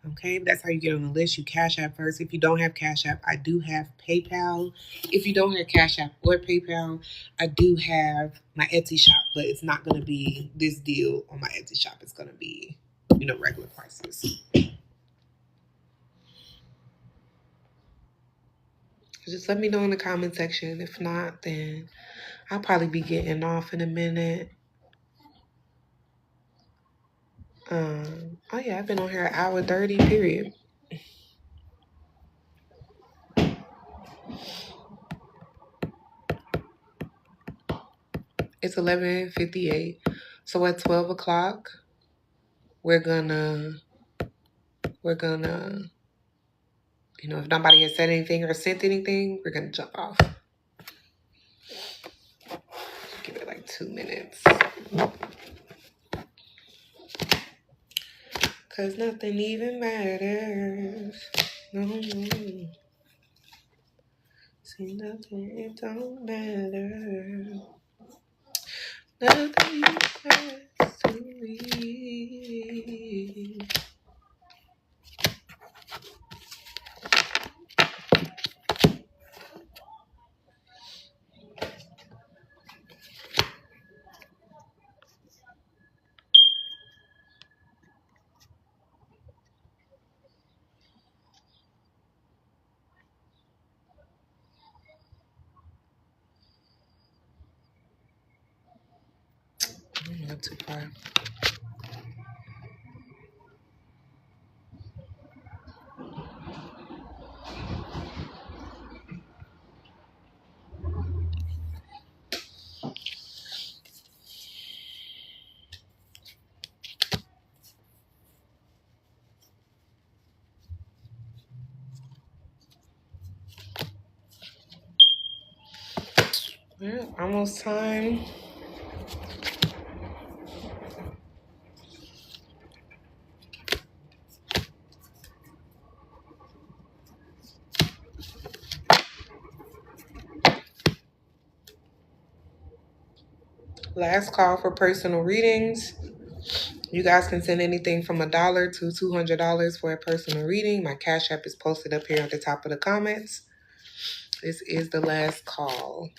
Okay, that's how you get on the list. You Cash App first. If you don't have Cash App, I do have PayPal. If you don't have Cash App or PayPal, I do have my Etsy shop, but it's not going to be this deal on my Etsy shop. It's going to be, you know, regular prices. Just let me know in the comment section. If not, then I'll probably be getting off in a minute. Oh yeah, I've been on here an hour 30, period. It's 11:58. So at 12 o'clock, we're gonna, you know, if nobody has said anything or sent anything, we're gonna jump off. Give it like 2 minutes. Cause nothing even matters. No. See, nothing, it don't matter. Nothing matters to me. Not too far. Yeah, almost time. Last call for personal readings. You guys can send anything from $1 to $200 for a personal reading. My Cash App is posted up here at the top of the comments. This is the last call.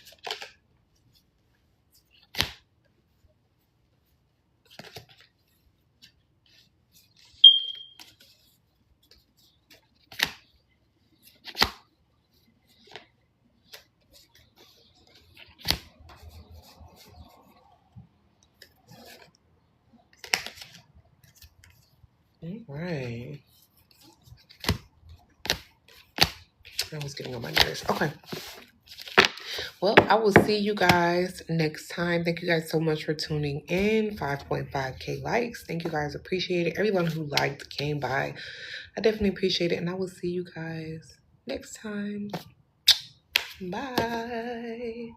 All right. I was getting on my nerves. Okay. Well, I will see you guys next time. Thank you guys so much for tuning in. 5.5K likes. Thank you guys. Appreciate it. Everyone who liked, came by. I definitely appreciate it. And I will see you guys next time. Bye.